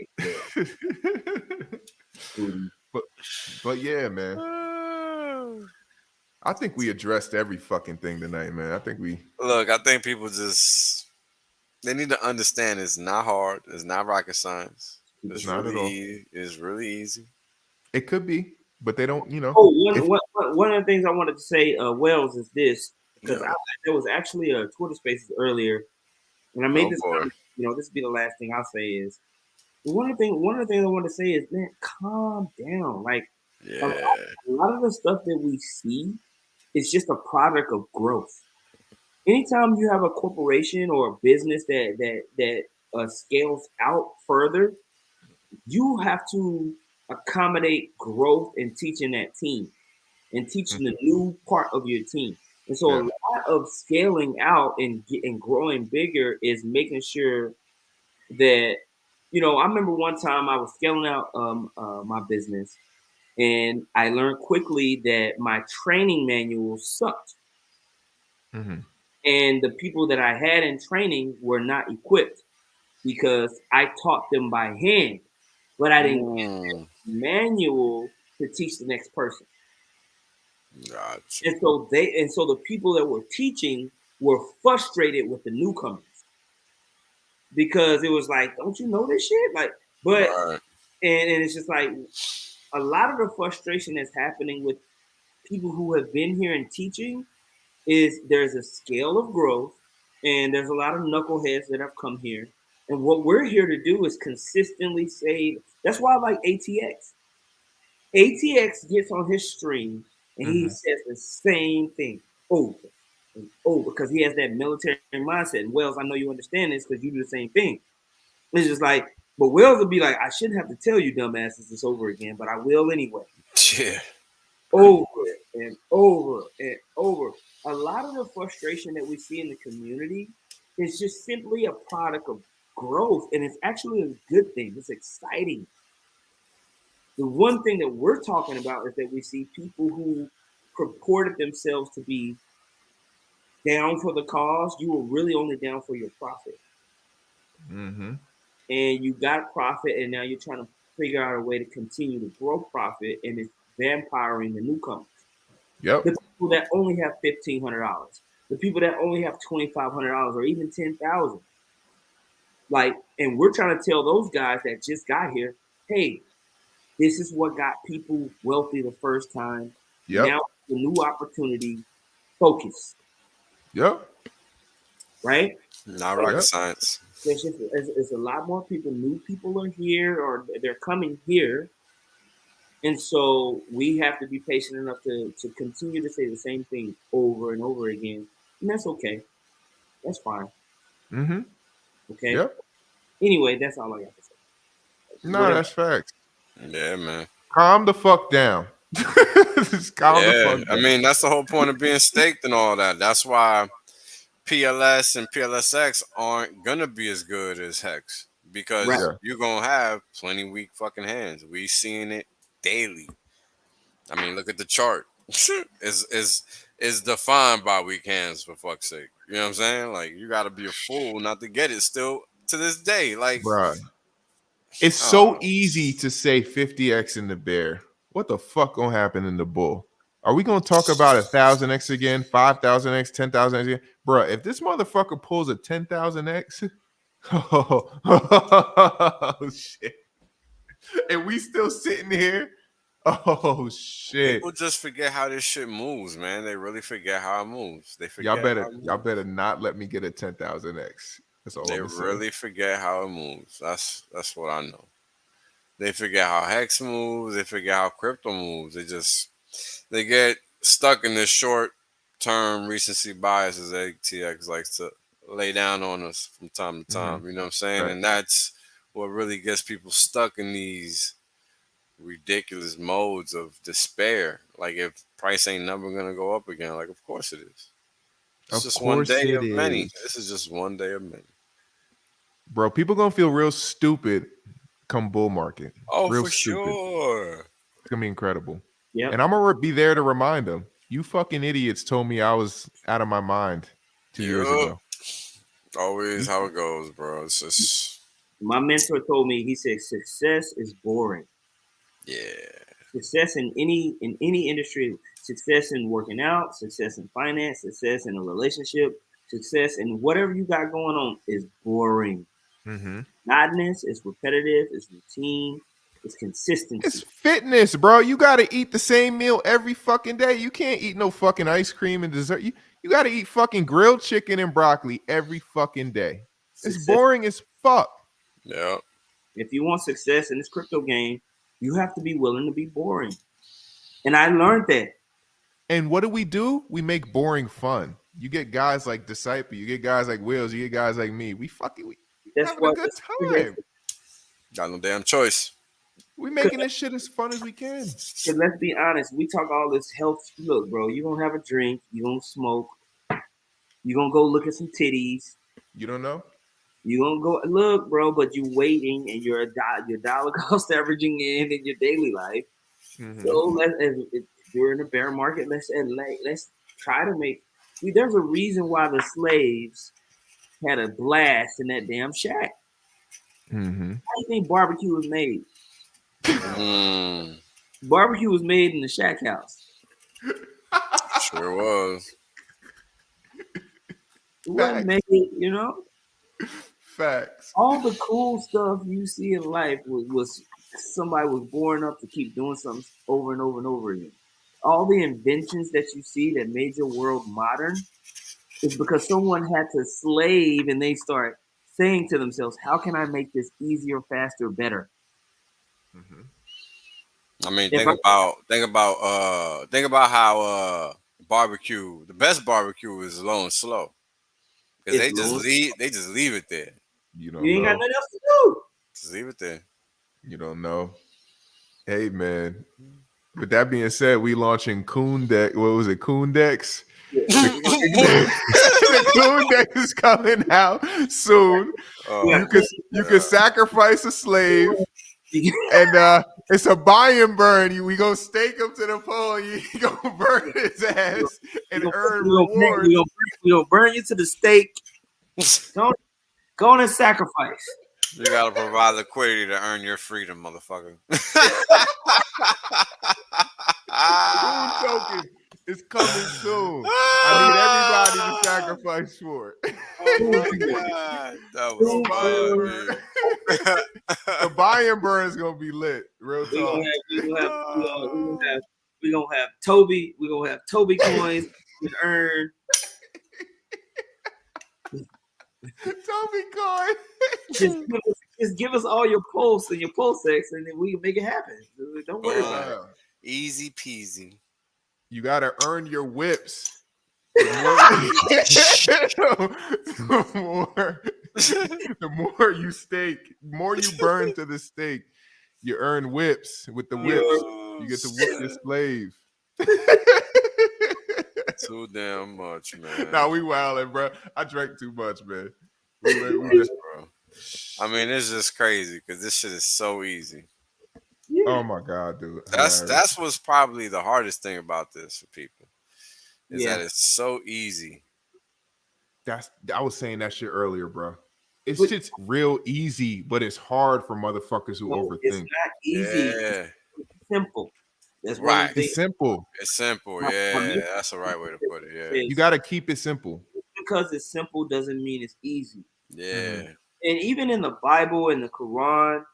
But yeah, man. I think we addressed every fucking thing tonight, man. I think people they need to understand it's not hard. It's not rocket science. It's not at all. It's really easy. It could be, but they don't, one of the things I wanted to say, Wells, is this, because there was actually a Twitter Spaces earlier, and I made this comment, this will be the last thing I'll say is, one of the things I want to say is, man, calm down. Like, a lot of the stuff that we see is just a product of growth. Anytime you have a corporation or a business that scales out further, you have to accommodate growth and teaching that team and teaching the new part of your team. And so a lot of scaling out and growing bigger is making sure that, I remember one time I was scaling out my business, and I learned quickly that my training manual sucked. Mm-hmm. And the people that I had in training were not equipped because I taught them by hand, but I didn't get the manual to teach the next person. Gotcha. And so the people that were teaching were frustrated with the newcomers because it was like, don't you know this shit? Like, but and it's just like a lot of the frustration that's happening with people who have been here and teaching is there's a scale of growth, and there's a lot of knuckleheads that have come here. And what we're here to do is consistently say, that's why I like ATX. ATX gets on his stream and he says the same thing over and over because he has that military mindset. And Wells, I know you understand this because you do the same thing. It's just like, but Wells will be like, I shouldn't have to tell you dumbasses this over again, but I will anyway. Yeah. Over and over and over. A lot of the frustration that we see in the community is just simply a product of growth, and it's actually a good thing. It's exciting. The one thing that we're talking about is that we see people who purported themselves to be down for the cause. You were really only down for your profit. Mm-hmm. And you got profit, and now you're trying to figure out a way to continue to grow profit, and it's vampiring the newcomers. Yep. The people that only have $1,500, the people that only have $2,500 or even $10,000. Like, and we're trying to tell those guys that just got here, hey, this is what got people wealthy the first time. Yep. Now the new opportunity, focus. Yep. Right? Not rocket science. It's a lot more people. New people are here, or they're coming here. And so we have to be patient enough to continue to say the same thing over and over again. And that's okay. That's fine. Mm-hmm. Okay? Yep. Anyway, that's all I got to say. No, that's facts. Yeah, man. Calm the fuck down. Just calm the fuck down. I mean, that's the whole point of being staked and all that. That's why PLS and PLSX aren't gonna be as good as Hex because Right. you're gonna have plenty weak fucking hands. We seeing it daily. I mean, look at the chart. is defined by weak hands for fuck's sake. You know what I'm saying? Like you gotta be a fool not to get it still to this day. Like Bruh. It's so easy to say 50x in the bear. What the fuck gonna happen in the bull? Are we gonna talk about 1,000x again, 5,000x, 10,000x again? Bruh, if this motherfucker pulls a 10,000x, oh shit. And we still sitting here. Oh shit. people just forget how this shit moves, man. They really forget how it moves. They forget Y'all better not let me get a 10,000x. That's all they I'm saying. really forget how it moves. That's what I know. They forget how Hex moves. They forget how crypto moves. They get stuck in this short term recency bias as ATX likes to lay down on us from time to time. You know what I'm saying? Right. And that's what really gets people stuck in these ridiculous modes of despair. Like if price ain't never gonna go up again, like of course it is. It's just one day of many. This is just one day of many. Bro, people gonna feel real stupid come bull market. Oh, real for stupid. sure. It's gonna be incredible. Yeah. And I'm gonna be there to remind them. You fucking idiots told me I was out of my mind 2 years ago. Always how it goes, bro. It's just My mentor told me, he said, success is boring. yeah. Success in any industry, success in working out, success in finance, success in a relationship, success in whatever you got going on is boring. Monotonous, it's repetitive, it's routine, it's consistency. It's fitness, bro. You gotta eat the same meal every fucking day. You can't eat no fucking ice cream and dessert. You gotta eat fucking grilled chicken and broccoli every fucking day. It's boring as fuck. Yeah. If you want success in this crypto game, you have to be willing to be boring. And I learned that. And what do? We make boring fun. You get guys like Disciple, you get guys like Wills, you get guys like me. We That's having a good time. Got no damn choice. We making this shit as fun as we can. Because let's be honest, we talk all this health. Look, bro, you're going to have a drink. You're going to smoke. You're going to go look at some titties. You don't know? You're going to go, look, bro, but you're waiting and your dollar cost averaging in your daily life. So if you're in a bear market, let's try to make, there's a reason why the slaves had a blast in that damn shack. How do you think barbecue was made? Barbecue was made in the shack house. Sure was. It wasn't made, you know? Facts. All the cool stuff you see in life was somebody was born up to keep doing something over and over and over again. All the inventions that you see that made your world modern is because someone had to slave and they start saying to themselves, how can I make this easier, faster, better? I mean, think about how barbecue, the best barbecue is low and slow. Because they just leave it there. You ain't got nothing else to do. Just leave it there. You don't know. Hey man. With that being said, we launching Coon Deck. What was it? Coon Decks? The Coon Deck is coming out soon. You can sacrifice a slave, and it's a buy and burn. We gonna stake him to the pole. You gonna burn his ass and earn rewards. We gonna burn you to the stake. Go on and sacrifice. You gotta provide liquidity to earn your freedom, motherfucker. Token is coming soon. I need everybody to sacrifice for it. Oh my God. That was fire, The buy and burn is gonna be lit. Real talk. We're gonna have Toby. We're gonna have Toby coins to earn. Toby coin. Just give us all your pulse and your pulsex, and then we can make it happen. Don't worry about it. Easy peasy. You gotta earn your whips. The more you stake, more you burn to the stake, you earn whips. With the whips, you get to whip your slave. Too damn much, man. Nah, we wildin', bro. I drank too much, man. We Bro. I mean, it's just crazy because this shit is so easy. Yeah. Oh my god, dude. That's what's probably the hardest thing about this for people is that Yeah. it's so easy. I was saying that shit earlier, bro. It's just real easy, but it's hard for motherfuckers who overthink. It's not easy. Yeah. It's simple. That's Right. It's simple. It's simple. Yeah, that's the right way to put it. Yeah. You got to keep it simple. Because it's simple doesn't mean it's easy. Yeah. And even in the Bible and the Quran,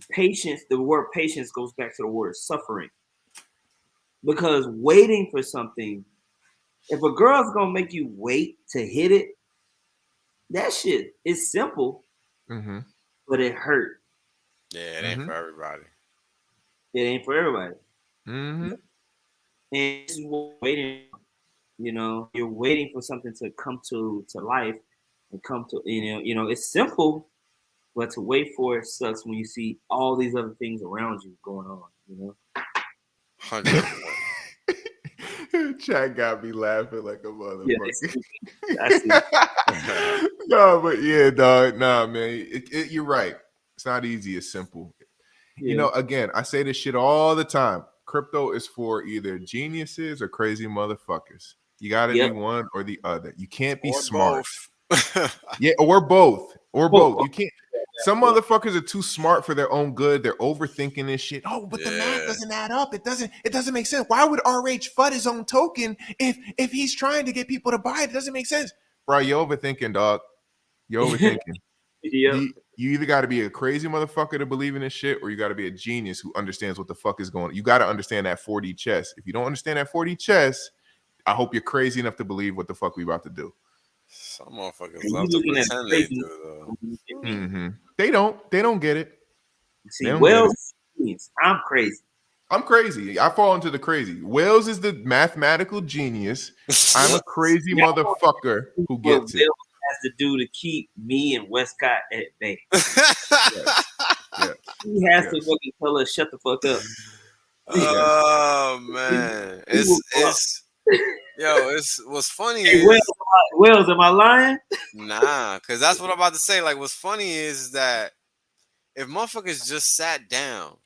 patience, the word patience goes back to the word suffering. Because waiting for something, if a girl's gonna make you wait to hit it, that shit is simple, but it hurt. Yeah, it ain't for everybody. It ain't for everybody. Mm-hmm. And this is what waiting. You know, you're waiting for something to come to life and come to it's simple, but to wait for it sucks when you see all these other things around you going on. 100%. Chat got me laughing like a motherfucker. Yeah, No, but yeah, dog. Nah, man. You're right. It's not easy. It's simple. Yeah. Again, I say this shit all the time. Crypto is for either geniuses or crazy motherfuckers. You got to be one or the other. You can't be smart. Yeah, or both. You can't. Some motherfuckers are too smart for their own good. They're overthinking this shit. Oh, but the math doesn't add up. It doesn't make sense. Why would RH FUD his own token if he's trying to get people to buy it? It doesn't make sense. Bro, you're overthinking, dog. You're overthinking. Yeah. You either got to be a crazy motherfucker to believe in this shit, or you got to be a genius who understands what the fuck is going on. You got to understand that 4D chess. If you don't understand that 4D chess, I hope you're crazy enough to believe what the fuck we about to do. Some motherfuckers love to pretend they do, though. Mm-hmm. They don't get it. See, Wells, I'm crazy. I'm crazy. I fall into the crazy. Wells is the mathematical genius. I'm a crazy motherfucker who gets it. Has to do to keep me and Westcott at bay. He has to fucking tell us shut the fuck up. Oh man, it's what's funny hey, is Wells, am I lying? Nah, because that's what I'm about to say. Like, what's funny is that if motherfuckers just sat down,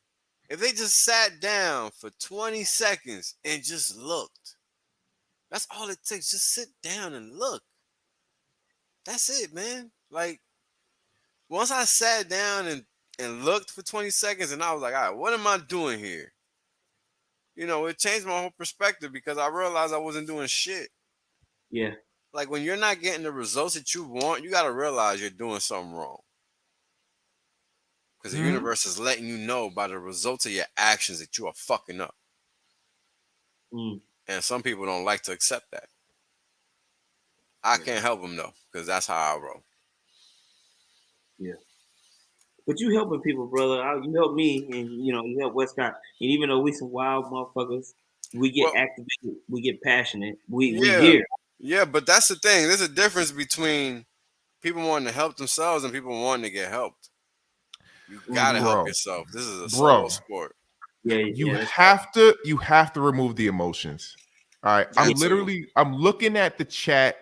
if they just sat down for 20 seconds and just looked, that's all it takes. Just sit down and look. That's it, man. Like, once I sat down and looked for 20 seconds and I was like, all right, what am I doing here? It changed my whole perspective because I realized I wasn't doing shit. Yeah. Like, when you're not getting the results that you want, you got to realize you're doing something wrong. Because the universe is letting you know by the results of your actions that you are fucking up. And some people don't like to accept that. I can't help them, though, because that's how I roll. Yeah. But you helping people, brother. You help me, and you help Westcott. And even though we some wild motherfuckers, we get activated, we get passionate. We here. Yeah, but that's the thing. There's a difference between people wanting to help themselves and people wanting to get helped. You gotta help yourself. This is a solo sport. Yeah, you have to remove the emotions. All right. I'm looking at the chat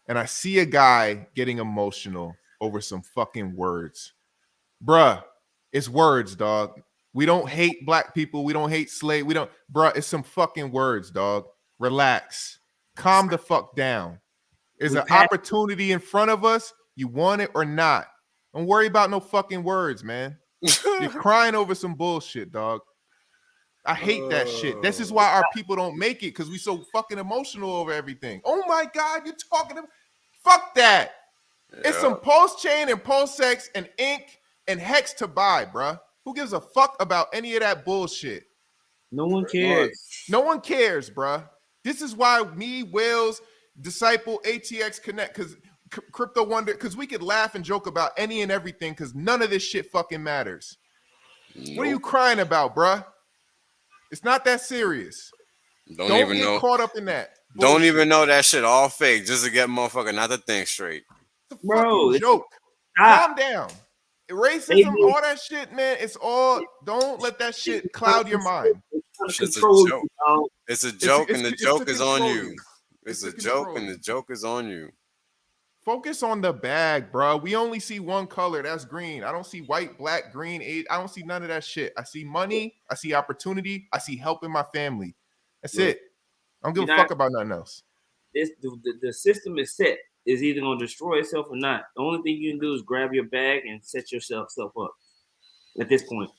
and I see a guy getting emotional over some fucking words. Bruh, it's words, dog. We don't hate black people. We don't hate slave. Bruh, it's some fucking words, dog. Relax. Calm the fuck down. There's an opportunity in front of us. You want it or not. Don't worry about no fucking words, man. You're crying over some bullshit, dog. I hate that shit. This is why our people don't make it, because we so fucking emotional over everything. Oh my God, you're talking to fuck that. Yeah. It's some pulse chain and pulse sex and ink and hex to buy, bruh. Who gives a fuck about any of that bullshit? No one cares. No one cares, bruh. This is why me, Wales, Disciple, ATX Connect, because Crypto Wonder, because we could laugh and joke about any and everything, because none of this shit fucking matters. Nope. What are you crying about, bruh? It's not that serious. Don't even get caught up in that. Bullshit. Don't even know that shit all fake just to get motherfucker not to think straight. It's a fucking joke. Calm down. Racism, all that shit, man. It's all. Don't let that shit cloud your mind. Shit's a control joke. you, dog. It's a joke, and the It's to joke is on control you. you. It's to a joke, control and the you. joke is on you. Focus on the bag, bro. We only see one color. That's green. I don't see white, black, green. I don't see none of that shit. I see money. I see opportunity. I see helping my family. That's Look, it. I don't give a fuck about nothing else. The system is set. It's either gonna destroy itself or not. The only thing you can do is grab your bag and set yourself up at this point.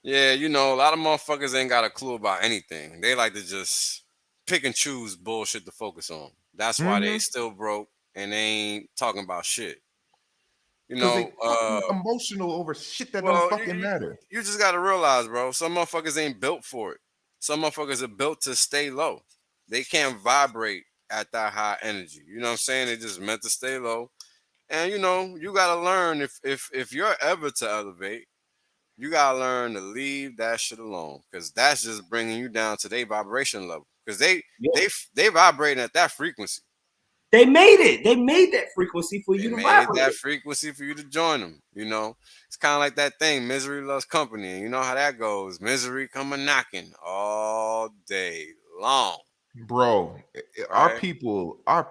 Yeah, you know, a lot of motherfuckers ain't got a clue about anything. They like to just pick and choose bullshit to focus on. That's why they still broke and they ain't talking about shit. You Because they know, fucking emotional over shit that don't well, fucking matter. you just gotta realize, bro, some motherfuckers ain't built for it. Some motherfuckers are built to stay low. They can't vibrate at that high energy. You know what I'm saying? They just meant to stay low. And you know, you gotta learn if you're ever to elevate, you gotta learn to leave that shit alone, because that's just bringing you down to their vibration level. Because they vibrating at that frequency. They made it. They made that frequency for They you to made vibrate. that frequency for you to join them. You know, it's kind of like that thing, misery loves company. You know how that goes. Misery coming knocking all day long. Bro, our Right? people are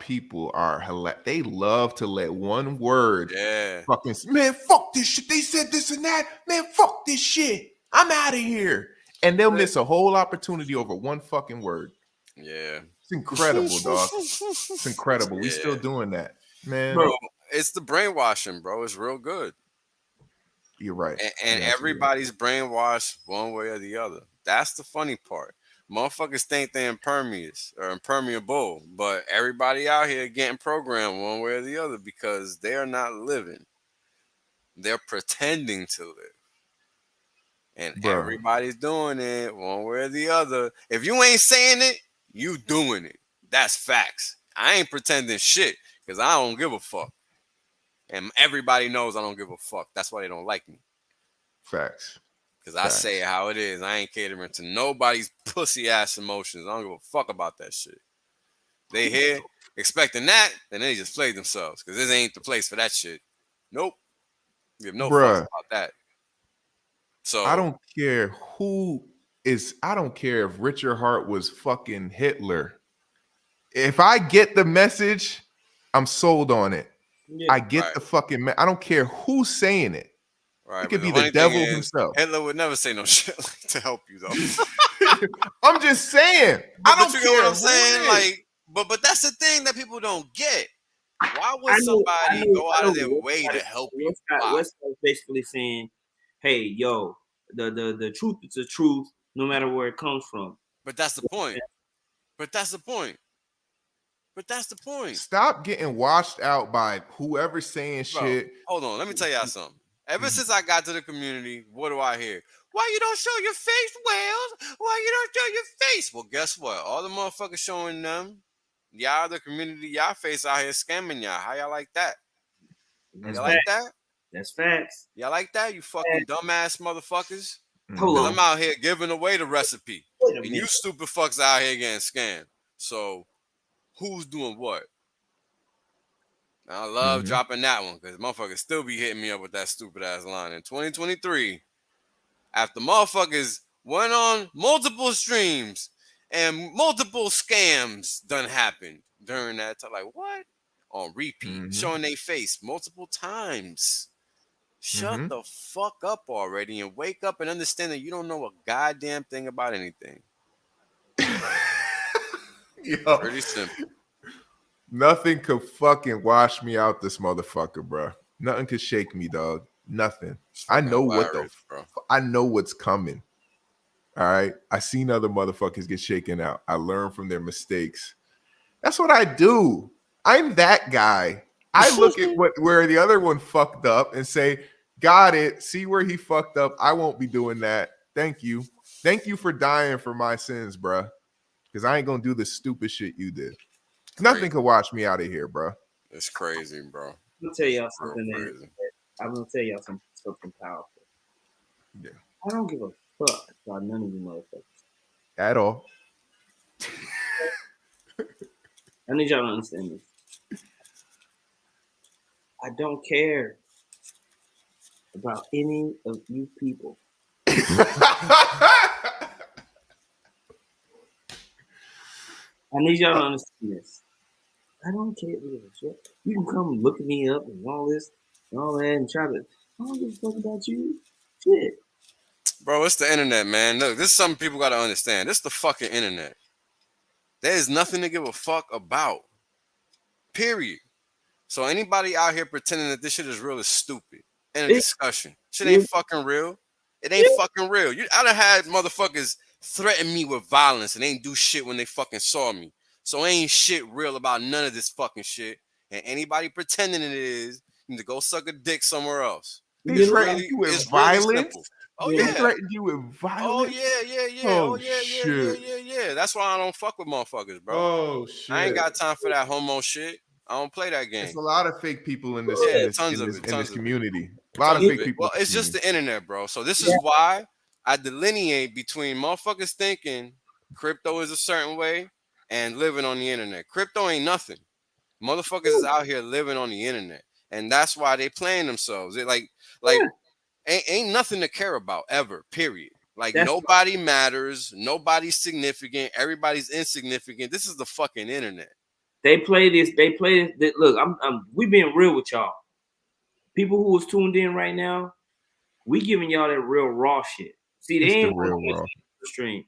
they love to let one word Yeah. fucking, man, fuck this shit. They said this and that. Man, fuck this shit. I'm out of here. And they'll miss a whole opportunity over one fucking word. Yeah. It's incredible, dog. It's incredible. We still doing that, man. Bro, it's the brainwashing, bro. It's real good. You're right. And You're everybody's brainwashed one way or the other. That's the funny part. Motherfuckers think they're impervious or impermeable, but everybody out here getting programmed one way or the other because they're not living. They're pretending to live. And Bro. everybody's doing it one way or the other. If you ain't saying it, you doing it. That's facts. I ain't pretending shit because I don't give a fuck. And everybody knows I don't give a fuck. That's why they don't like me. Facts. Because I say it how it is. I ain't catering to nobody's pussy ass emotions. I don't give a fuck about that shit. They here expecting that, then they just played themselves. Because this ain't the place for that shit. Nope. Give no fucks about that. So I don't care I don't care if Richard Hart was fucking Hitler. If I get the message, I'm sold on it. Yeah, I get the fucking I don't care who's saying it. Right, it could be the devil himself. Hitler would never say no shit like to help you though. I'm just saying. I don't care what I'm saying. Like, but that's the thing that people don't get. Why would somebody go out of their way to help you? Westcott's basically saying, "Hey, yo, the truth is the truth, no matter where it comes from." But that's the point. But that's the point. But that's the point. Stop getting washed out by whoever's saying shit. Hold on, let me tell y'all something. Ever since I got to the community, what do I hear? Why you don't show your face, Wells? Why you don't show your face? Well, guess what? All the motherfuckers showing them, y'all, the community, y'all face out here scamming y'all. How y'all like that? Y'all like that? That's facts. Y'all like that? You fucking dumbass motherfuckers. Hold on. I'm out here giving away the recipe. And you stupid fucks out here getting scammed. So who's doing what? I love dropping that one because motherfuckers still be hitting me up with that stupid ass line. In 2023, after motherfuckers went on multiple streams and multiple scams done happened during that time. Like, what? On repeat, showing their face multiple times. Shut the fuck up already and wake up and understand that you don't know a goddamn thing about anything. Yo. Pretty simple. Nothing could fucking wash me out this motherfucker, bro. Nothing could shake me, dog. Nothing. I know I know what's coming. All right. I seen other motherfuckers get shaken out. I learn from their mistakes. That's what I do. I'm that guy. I look at where the other one fucked up and say, got it. See where he fucked up. I won't be doing that. Thank you. Thank you for dying for my sins, bro. Because I ain't gonna do the stupid shit you did. Nothing could wash me out of here, bro. It's crazy, bro. I'm gonna tell y'all something. I'm gonna tell y'all something powerful. Yeah. I don't give a fuck about none of you motherfuckers. At all. I need y'all to understand this. I don't care about any of you people. I need y'all to understand this. I don't care. You can come look me up and all this and all that and try to. I don't give a fuck about you. Shit. Bro, it's the internet, man. Look, this is something people gotta understand. This is the fucking internet. There is nothing to give a fuck about. Period. So anybody out here pretending that this shit is real is stupid. End of discussion. Shit ain't fucking real. It ain't fucking real. I done had motherfuckers threaten me with violence and ain't do shit when they fucking saw me. So ain't shit real about none of this fucking shit. And anybody pretending it is, need to go suck a dick somewhere else. They threatened you with violence? Oh, They yeah. threatened you with violence? Oh, yeah. Oh, Yeah. That's why I don't fuck with motherfuckers, bro. Oh, shit. I ain't got time for that homo shit. I don't play that game. There's a lot of fake people in this, tons in of this community. A lot of fake people. Well, it's just the internet, bro. So this is why I delineate between motherfuckers thinking crypto is a certain way and living on the internet. Crypto ain't nothing. Motherfuckers is out here living on the internet, and that's why they playing themselves. It ain't nothing to care about ever. Period. Like nobody matters. Nobody's significant. Everybody's insignificant. This is the fucking internet. They play this. Look, we being real with y'all. People who is tuned in right now, we giving y'all that real raw shit. See, they ain't real raw streams.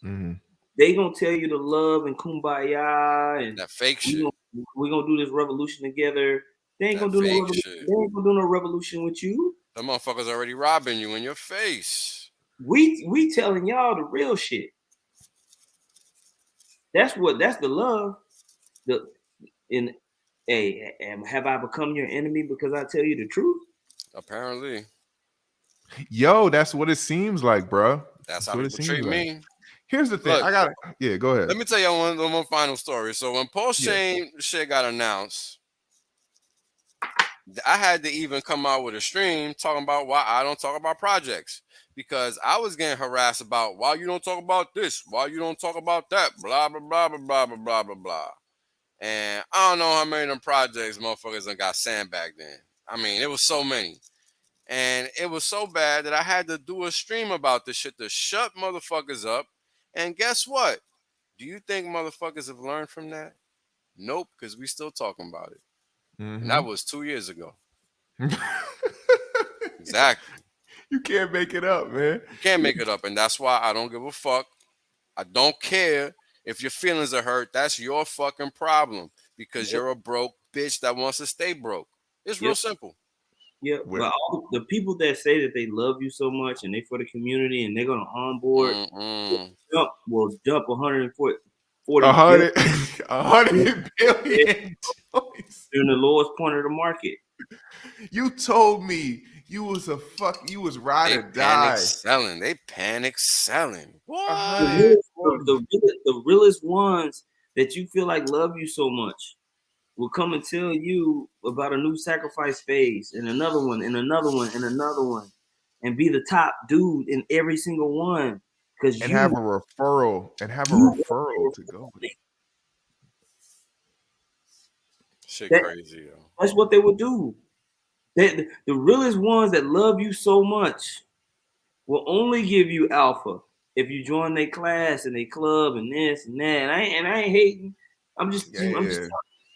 Mm-hmm. They gonna tell you to love and kumbaya and that fake shit. We gonna do this revolution together. They ain't gonna do no revolution. They ain't gonna do no revolution with you. The motherfuckers already robbing you in your face. We telling y'all the real shit. That's the love. Have I become your enemy because I tell you the truth? Apparently. Yo, that's what it seems like, bro. That's how people treat me. Here's the thing. Look, go ahead. Let me tell you one final story. So when Post Chain shit got announced, I had to even come out with a stream talking about why I don't talk about projects. Because I was getting harassed about why you don't talk about this, why you don't talk about that, blah, blah, blah, blah, blah, blah, blah, blah, blah. And I don't know how many of them projects motherfuckers done got sandbagged in. I mean, it was so many. And it was so bad that I had to do a stream about this shit to shut motherfuckers up. And guess what? Do you think motherfuckers have learned from that? Nope, because we still talking about it. Mm-hmm. And that was 2 years ago. Exactly. You can't make it up, man. You can't make it up. And that's why I don't give a fuck. I don't care if your feelings are hurt. That's your fucking problem because you're a broke bitch that wants to stay broke. It's real simple. Yeah, but all the people that say that they love you so much and they for the community and they're gonna onboard, will jump 100 billion in the lowest point of the market. You told me you was ride or die. They panic selling. What? The realest ones that you feel like love you so much will come and tell you about a new sacrifice phase and another one and another one and another one and be the top dude in every single one. Have a referral to go with. Shit crazy, yo. That's what they would do. The realest ones that love you so much will only give you alpha if you join their class and their club and this and that. And I ain't hating. I'm just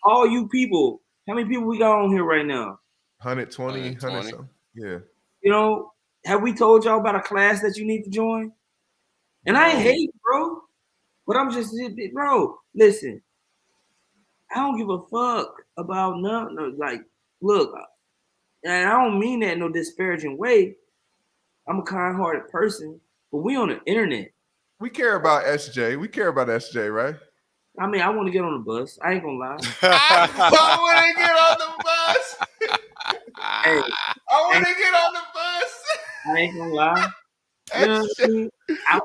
all you people. How many people we got on here right now? 120. 100 something. Yeah. You know, have we told y'all about a class that you need to join? And I ain't hating, bro. But I'm just, bro, listen. I don't give a fuck about nothing. Like, look, and I don't mean that in no disparaging way. I'm a kind-hearted person, but we on the internet. We care about SJ. We care about SJ, right? I mean, I want to get on the bus. I ain't gonna lie. I want to get on the bus. Hey, I want to get on the bus. I ain't gonna lie. You know what I mean?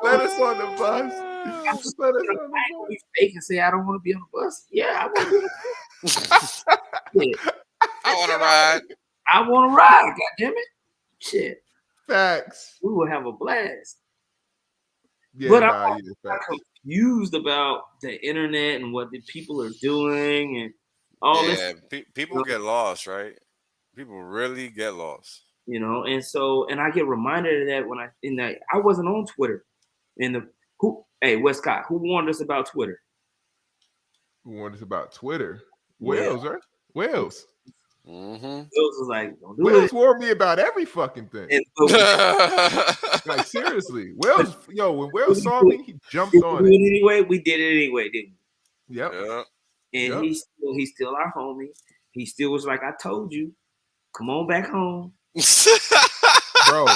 Let us on the bus. I ain't gonna be fake and say I don't want to be on the bus. Yeah, I want to be on the bus. I want to ride. I want to ride. God damn it. Shit. Facts. We will have a blast. Yeah, but I'm confused about the internet and what the people are doing and all this. People get lost, right? People really get lost. You know, and I get reminded of that when I wasn't on Twitter. Westcott, who warned us about Twitter? What is about Twitter? Yeah. Wales, right? Wales. Mm-hmm. Wales was like, don't do Wales it. warned me about every fucking thing. And Like seriously, Wales. Yo, when If Wales saw me, he jumped on we it. did it anyway, we did it anyway, didn't Yep. Yeah. we? And Yep. he's still our homie. He still was like, I told you, come on back home. Bro,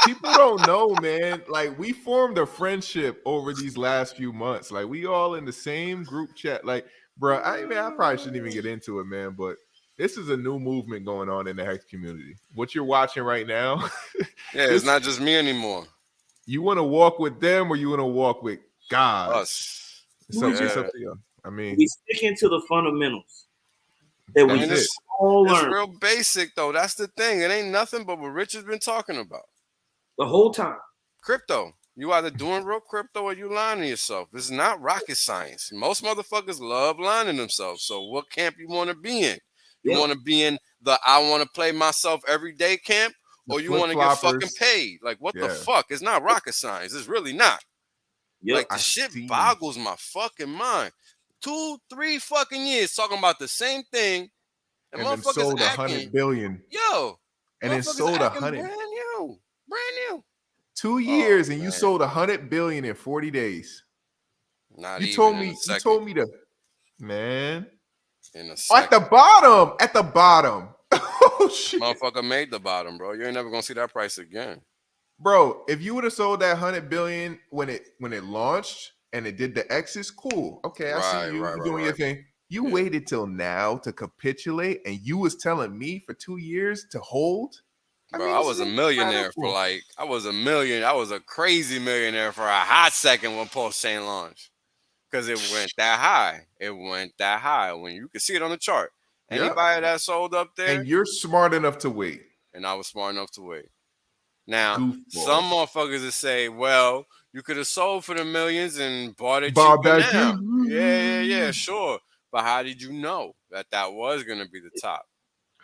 people don't know, man. Like we formed a friendship over these last few months. Like we all in the same group chat. Like, bro, I probably shouldn't even get into it, man. But this is a new movement going on in the hex community. What you're watching right now, Yeah, it's not just me anymore. You want to walk with them or you want to walk with God? Us. It's up to you. I mean, we sticking to the fundamentals that we all it's learned real basic though. That's the thing. It ain't nothing but what Rich has been talking about. the whole time. Crypto. You either doing real crypto or you lying to yourself. It's not rocket science. Most motherfuckers love lying to themselves. So what camp you want to be in? You want to be in the I want to play myself every day camp, or you want to get fucking paid? Like what the fuck? It's not rocket science. It's really not. Like the shit boggles my fucking mind. 2-3 fucking years talking about the same thing, and then motherfuckers sold acting, 100 billion. Yo, and then sold 100 brand new. 2 years and you sold 100 billion in 40 days. Not you even told in me. a second. You told me to, man. In a second. At the bottom. At the bottom. Oh shit. Motherfucker made the bottom, bro. You ain't never gonna see that price again. Bro, if you would have sold that 100 billion when it launched and it did the X's, cool. Okay, I see you doing your thing. You waited till now to capitulate, and you was telling me for 2 years to hold. Bro, I was a millionaire for I was a crazy millionaire for a hot second when Pulse Chain launched. Because it went that high. It went that high when you could see it on the chart. Anybody that sold up there. And you're smart enough to wait. And I was smart enough to wait. Now, some motherfuckers that say, well, you could have sold for the millions and bought it cheaper now. Yeah, sure. But how did you know that was going to be the top?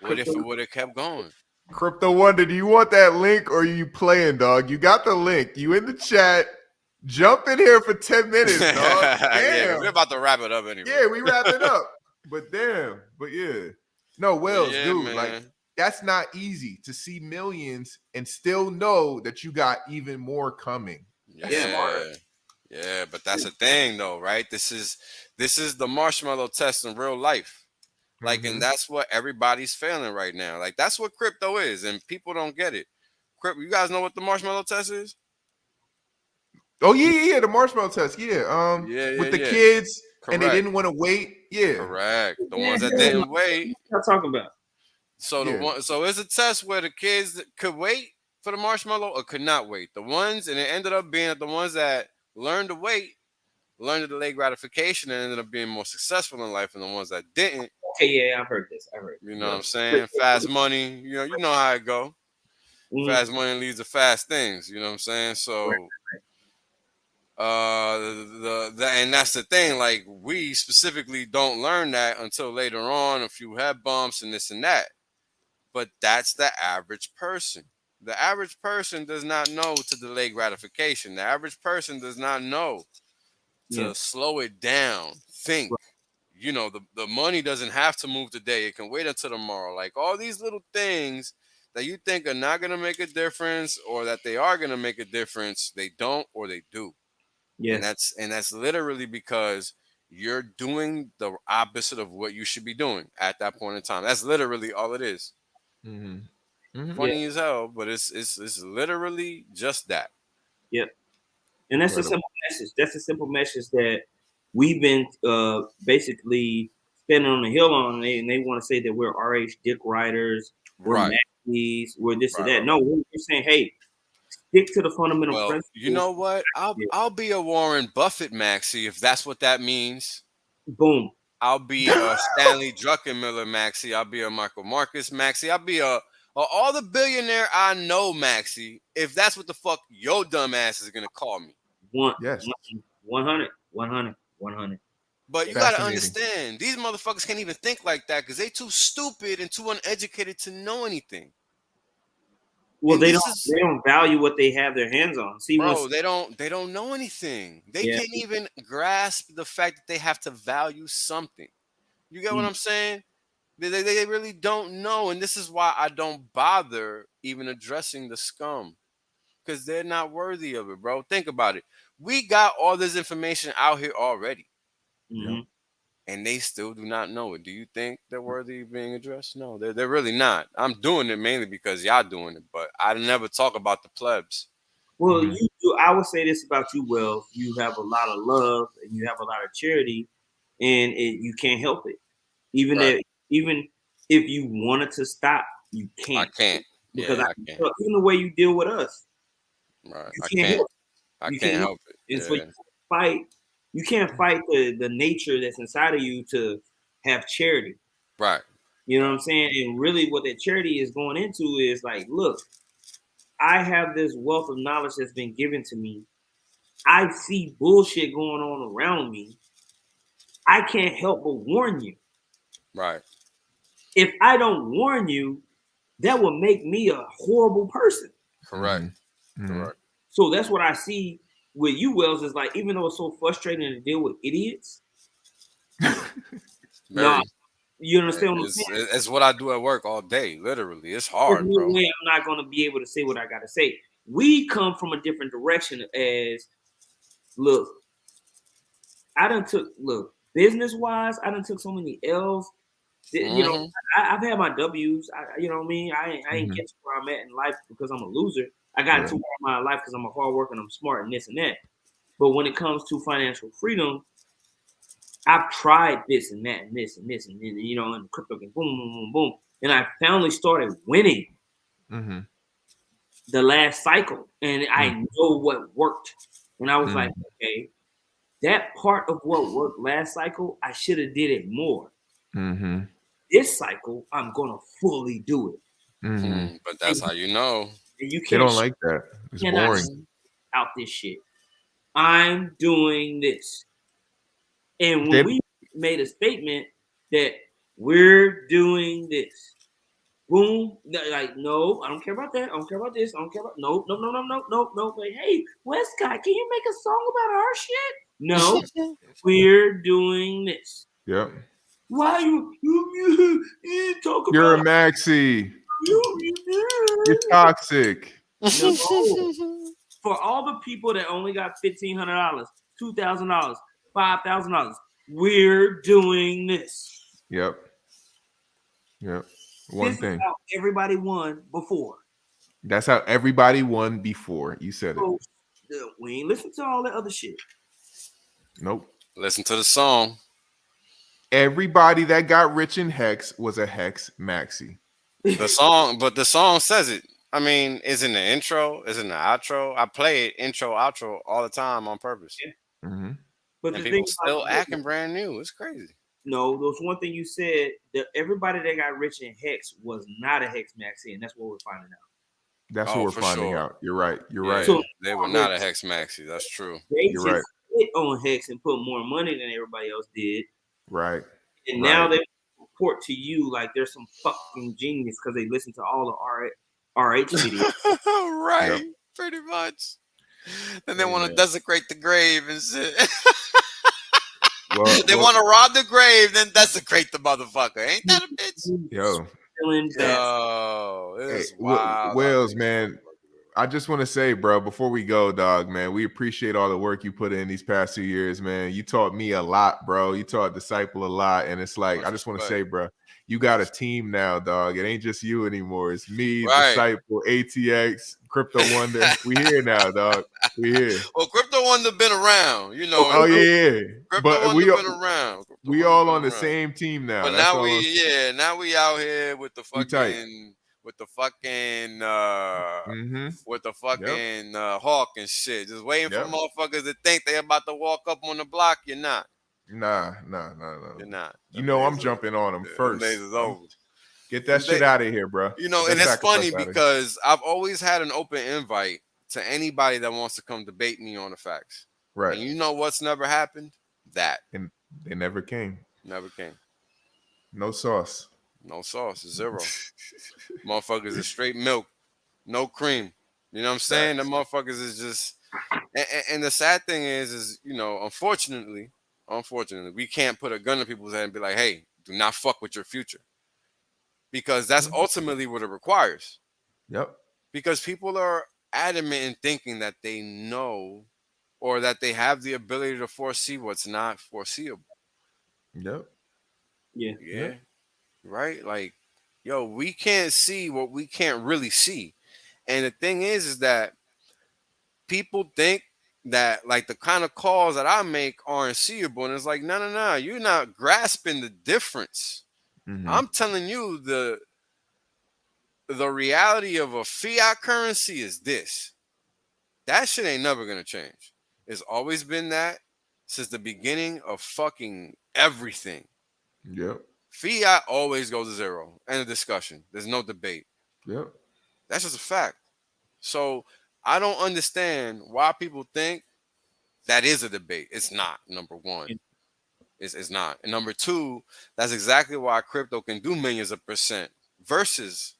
What if it would have kept going? Crypto Wonder, do you want that link or are you playing, dog? You got the link. You in the chat. Jump in here for 10 minutes, dog. Yeah, we're about to wrap it up anyway. Yeah, we wrap it up. But damn. But yeah. No, Wells, dude, man. like that's not easy to see millions and still know that you got even more coming. Yeah, but that's the thing though, right? This is the marshmallow test in real life. Like, and that's what everybody's failing right now. Like, that's what crypto is, and people don't get it. You guys know what the marshmallow test is? Oh yeah, the marshmallow test. Yeah, with the kids, and they didn't want to wait. Yeah, correct. The ones that didn't wait. What I'm talking about. So so it's a test where the kids could wait for the marshmallow or could not wait. The ones, and it ended up being that the ones that learned to wait, learned to delay gratification, and ended up being more successful in life than the ones that didn't. Okay, yeah, I've heard this. You know what I'm saying? Fast money. You know how it go. Fast money leads to fast things. You know what I'm saying? So, and that's the thing. Like, we specifically don't learn that until later on, a few head bumps and this and that. But that's the average person. The average person does not know to delay gratification. The average person does not know to slow it down. Think. You know, the money doesn't have to move today. It can wait until tomorrow. Like, all these little things that you think are not going to make a difference or that they are going to make a difference, they don't or they do. Yeah. And that's literally because you're doing the opposite of what you should be doing at that point in time. That's literally all it is. Funny as hell, but it's literally just that. Yep. And that's a simple message. That's a simple message that we've been basically standing on the hill on, and they want to say that we're RH Dick Riders, we're Maxis, we're this or that. No, we're saying, hey, stick to the fundamental principles. You know what? I'll be a Warren Buffett Maxi if that's what that means. Boom. I'll be a Stanley Druckenmiller Maxi. I'll be a Michael Marcus Maxi. I'll be a all the billionaire I know Maxi, if that's what the fuck your dumb ass is gonna call me. 100. But you gotta understand, these motherfuckers can't even think like that because they too stupid and too uneducated to know anything. Well, they don't value what they have their hands on. See, bro, they don't know anything. They can't even grasp the fact that they have to value something. You get what I'm saying? They really don't know, and this is why I don't bother even addressing the scum, because they're not worthy of it, bro. Think about it. We got all this information out here already, and they still do not know it. Do you think they're worthy of being addressed? No, they're really not. I'm doing it mainly because y'all doing it, but I never talk about the plebs. Well, you do. I would say this about you, Wells. You have a lot of love and you have a lot of charity, and you can't help it. Even if you wanted to stop, you can't. I can't. Because I can't. Even the way you deal with us, right? I can't help it. And so you fight. You can't fight the nature that's inside of you to have charity. Right. You know what I'm saying? And really what that charity is going into is like, look, I have this wealth of knowledge that's been given to me. I see bullshit going on around me. I can't help but warn you. Right. If I don't warn you, that will make me a horrible person. Correct. Correct. So that's what I see with you, Wells, is like, even though it's so frustrating to deal with idiots, you understand what I'm saying? It's what I do at work all day. Literally, it's hard, There's no way I'm not going to be able to say what I got to say. We come from a different direction. Look, business wise, I done took so many L's. You know, I've had my W's. You know what I mean? I ain't get to where I'm at in life because I'm a loser. I got to where I'm at in life because I'm a hard worker and I'm smart and this and that. But when it comes to financial freedom, I've tried this and that and this and this and then, you know, and crypto and boom, boom, boom, boom. And I finally started winning the last cycle. And I know what worked. And I was like, okay, that part of what worked last cycle, I should have did it more. This cycle, I'm going to fully do it. But that's how you know. You can't, they don't like that. It's boring. Out this shit. I'm doing this. And when we made a statement that we're doing this, boom, like, no, I don't care about that. I don't care about this. I don't care about no. But hey, Westcott, can you make a song about our shit? No, we're doing this. Yep. Why you talk about? You're a maxi. You're toxic. No. For all the people that only got $1,500, $2,000, $5,000, we're doing this. Yep. This is how everybody won before. That's how everybody won before. You said it. We ain't listen to all that other shit. Nope. Listen to the song. Everybody that got rich in Hex was a Hex maxi. The song says it. I mean, it's in the intro, it's in the outro. I play it intro, outro all the time on purpose. Yeah. But and people still acting brand new. It's crazy. No, there's one thing you said that everybody that got rich in Hex was not a Hex maxi, and that's what we're finding out. That's what we're finding out. You're right. You're right. So they were not a Hex maxi. That's true. You're right. Hit on Hex and put more money than everybody else did. Right. And now they report to you like they're some fucking genius because they listen to all the RH videos. Right. Yep. Pretty much. And they want to desecrate the grave and shit. They want to rob the grave, then desecrate the motherfucker. Ain't that a bitch? Yo, it's wild. Wells, man. I just want to say, bro, before we go, dog, man, we appreciate all the work you put in these past 2 years, man. You taught me a lot, bro. You taught Disciple a lot. And it's like, I just want to say, bro, you got a team now, dog. It ain't just you anymore. It's me, Disciple, ATX, Crypto Wonder. We here now, dog. We here. Well, Crypto Wonder been around, you know. Oh yeah. Crypto Wonder been around. We all on the same team now. But now we out here with the fucking hawk and shit. Just waiting for motherfuckers to think they about to walk up on the block. You're not. Nah. You're not. You know I'm jumping on them first. Days is over. Get that shit out of here, bro. You know, and it's funny because I've always had an open invite to anybody that wants to come debate me on the facts. Right. And you know what's never happened? That. And they never came. Never came. No sauce. No sauce. Zero. Motherfuckers is straight milk. no cream. You know what I'm saying? The motherfuckers is just, and the sad thing is unfortunately, we can't put a gun to people's head and be like, hey, do not fuck with your future, because that's ultimately what it requires. Yep. Because people are adamant in thinking that they know or that they have the ability to foresee what's not foreseeable. Yep. Yeah. Yeah. Right? Like, yo, we can't see what we can't really see. And the thing is that people think that like the kind of calls that I make aren't seeable. And it's like, no. You're not grasping the difference. Mm-hmm. I'm telling you the reality of a fiat currency is this. That shit ain't never gonna change. It's always been that since the beginning of fucking everything. Yep. Fiat always goes to zero. End of discussion. There's no debate. Yep. That's just a fact. So I don't understand why people think that is a debate. It's not, number one. It's not. And number two, that's exactly why crypto can do millions of percent versus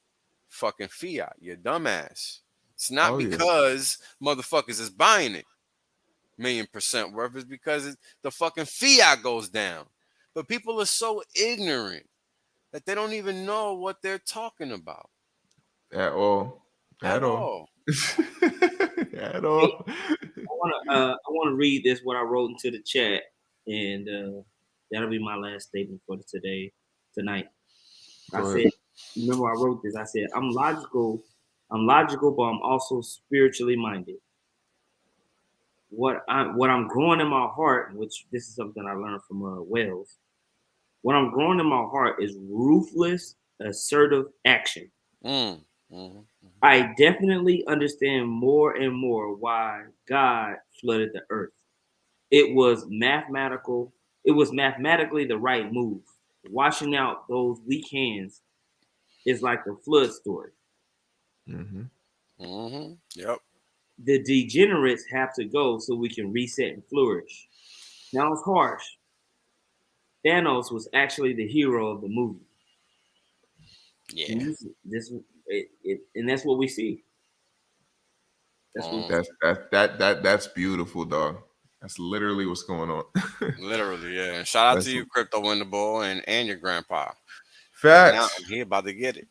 fucking fiat, you dumbass. It's not because motherfuckers is buying it $1,000,000% worth. It's because the fucking fiat goes down. But people are so ignorant that they don't even know what they're talking about. At all. At all. At all. I wanna read this what I wrote into the chat, and that'll be my last statement for tonight. I said, remember I wrote this. I said, I'm logical, but I'm also spiritually minded. What I'm growing in my heart, which this is something I learned from Wells. What I'm growing in my heart is ruthless, assertive action. I definitely understand more and more why God flooded the earth. It was mathematically the right move. Washing out those weak hands is like the flood story. Yep. The degenerates have to go so we can reset and flourish. Now it's harsh. Thanos was actually the hero of the movie. Yeah. And that's what we see. That's beautiful, dog. That's literally what's going on. Literally, yeah. And shout out to you, Crypto Win the Ball, and your grandpa. Facts. Now he about to get it.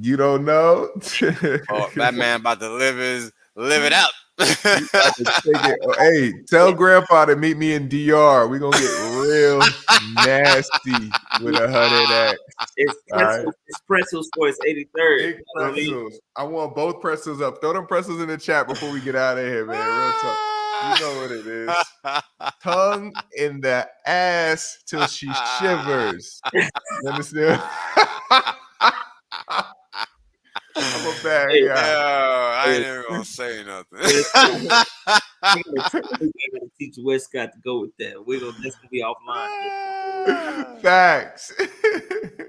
You don't know. That man about to live it up. Hey, tell grandpa to meet me in DR. We're gonna get real nasty with 100X. It's pretzels for his 83rd. Big pretzels. I want both pretzels up. Throw them pretzels in the chat before we get out of here, man. Real talk. You know what it is. Tongue in the ass till she shivers. You understand? I'm a bad guy. I ain't even gonna say nothing. I'm gonna teach Westcott to go with that. That's gonna be offline. Facts.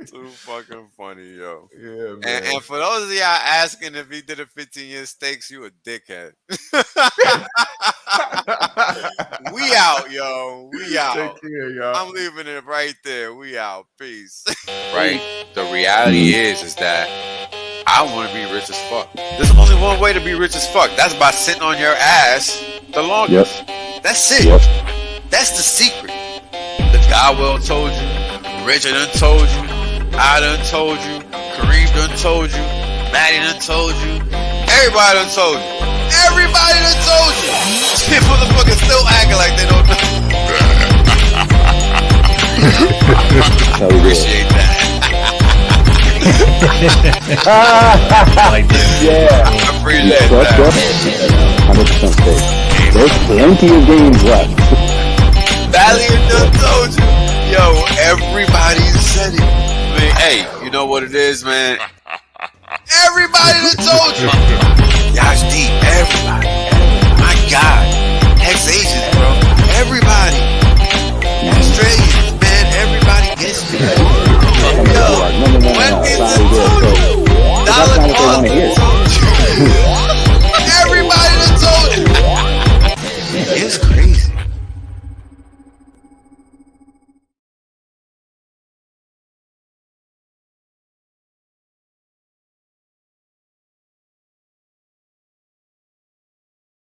Too fucking funny, yo. Yeah, man. And for those of y'all asking if he did a 15-year stakes, you a dickhead. We out, yo. We out. Take care, y'all. I'm leaving it right there. We out. Peace. Right? The reality is that I want to be rich as fuck. There's only one way to be rich as fuck. That's by sitting on your ass the longest. Yep. That's it. Yep. That's the secret. The guy well told you. Richard done told you. I done told you. Kareem done told you. Maddie done told you. Everybody done told you. Everybody done told you. Shit, motherfuckers still acting like they don't know. Appreciate that. Like yeah. I appreciate Trust that. us. 100% safe. There's plenty of games left. Valiant done told you. Yo, everybody said it. I mean, hey, you know what it is, man? Everybody done told you. Y'all deep. Everybody. My God. X-Asians.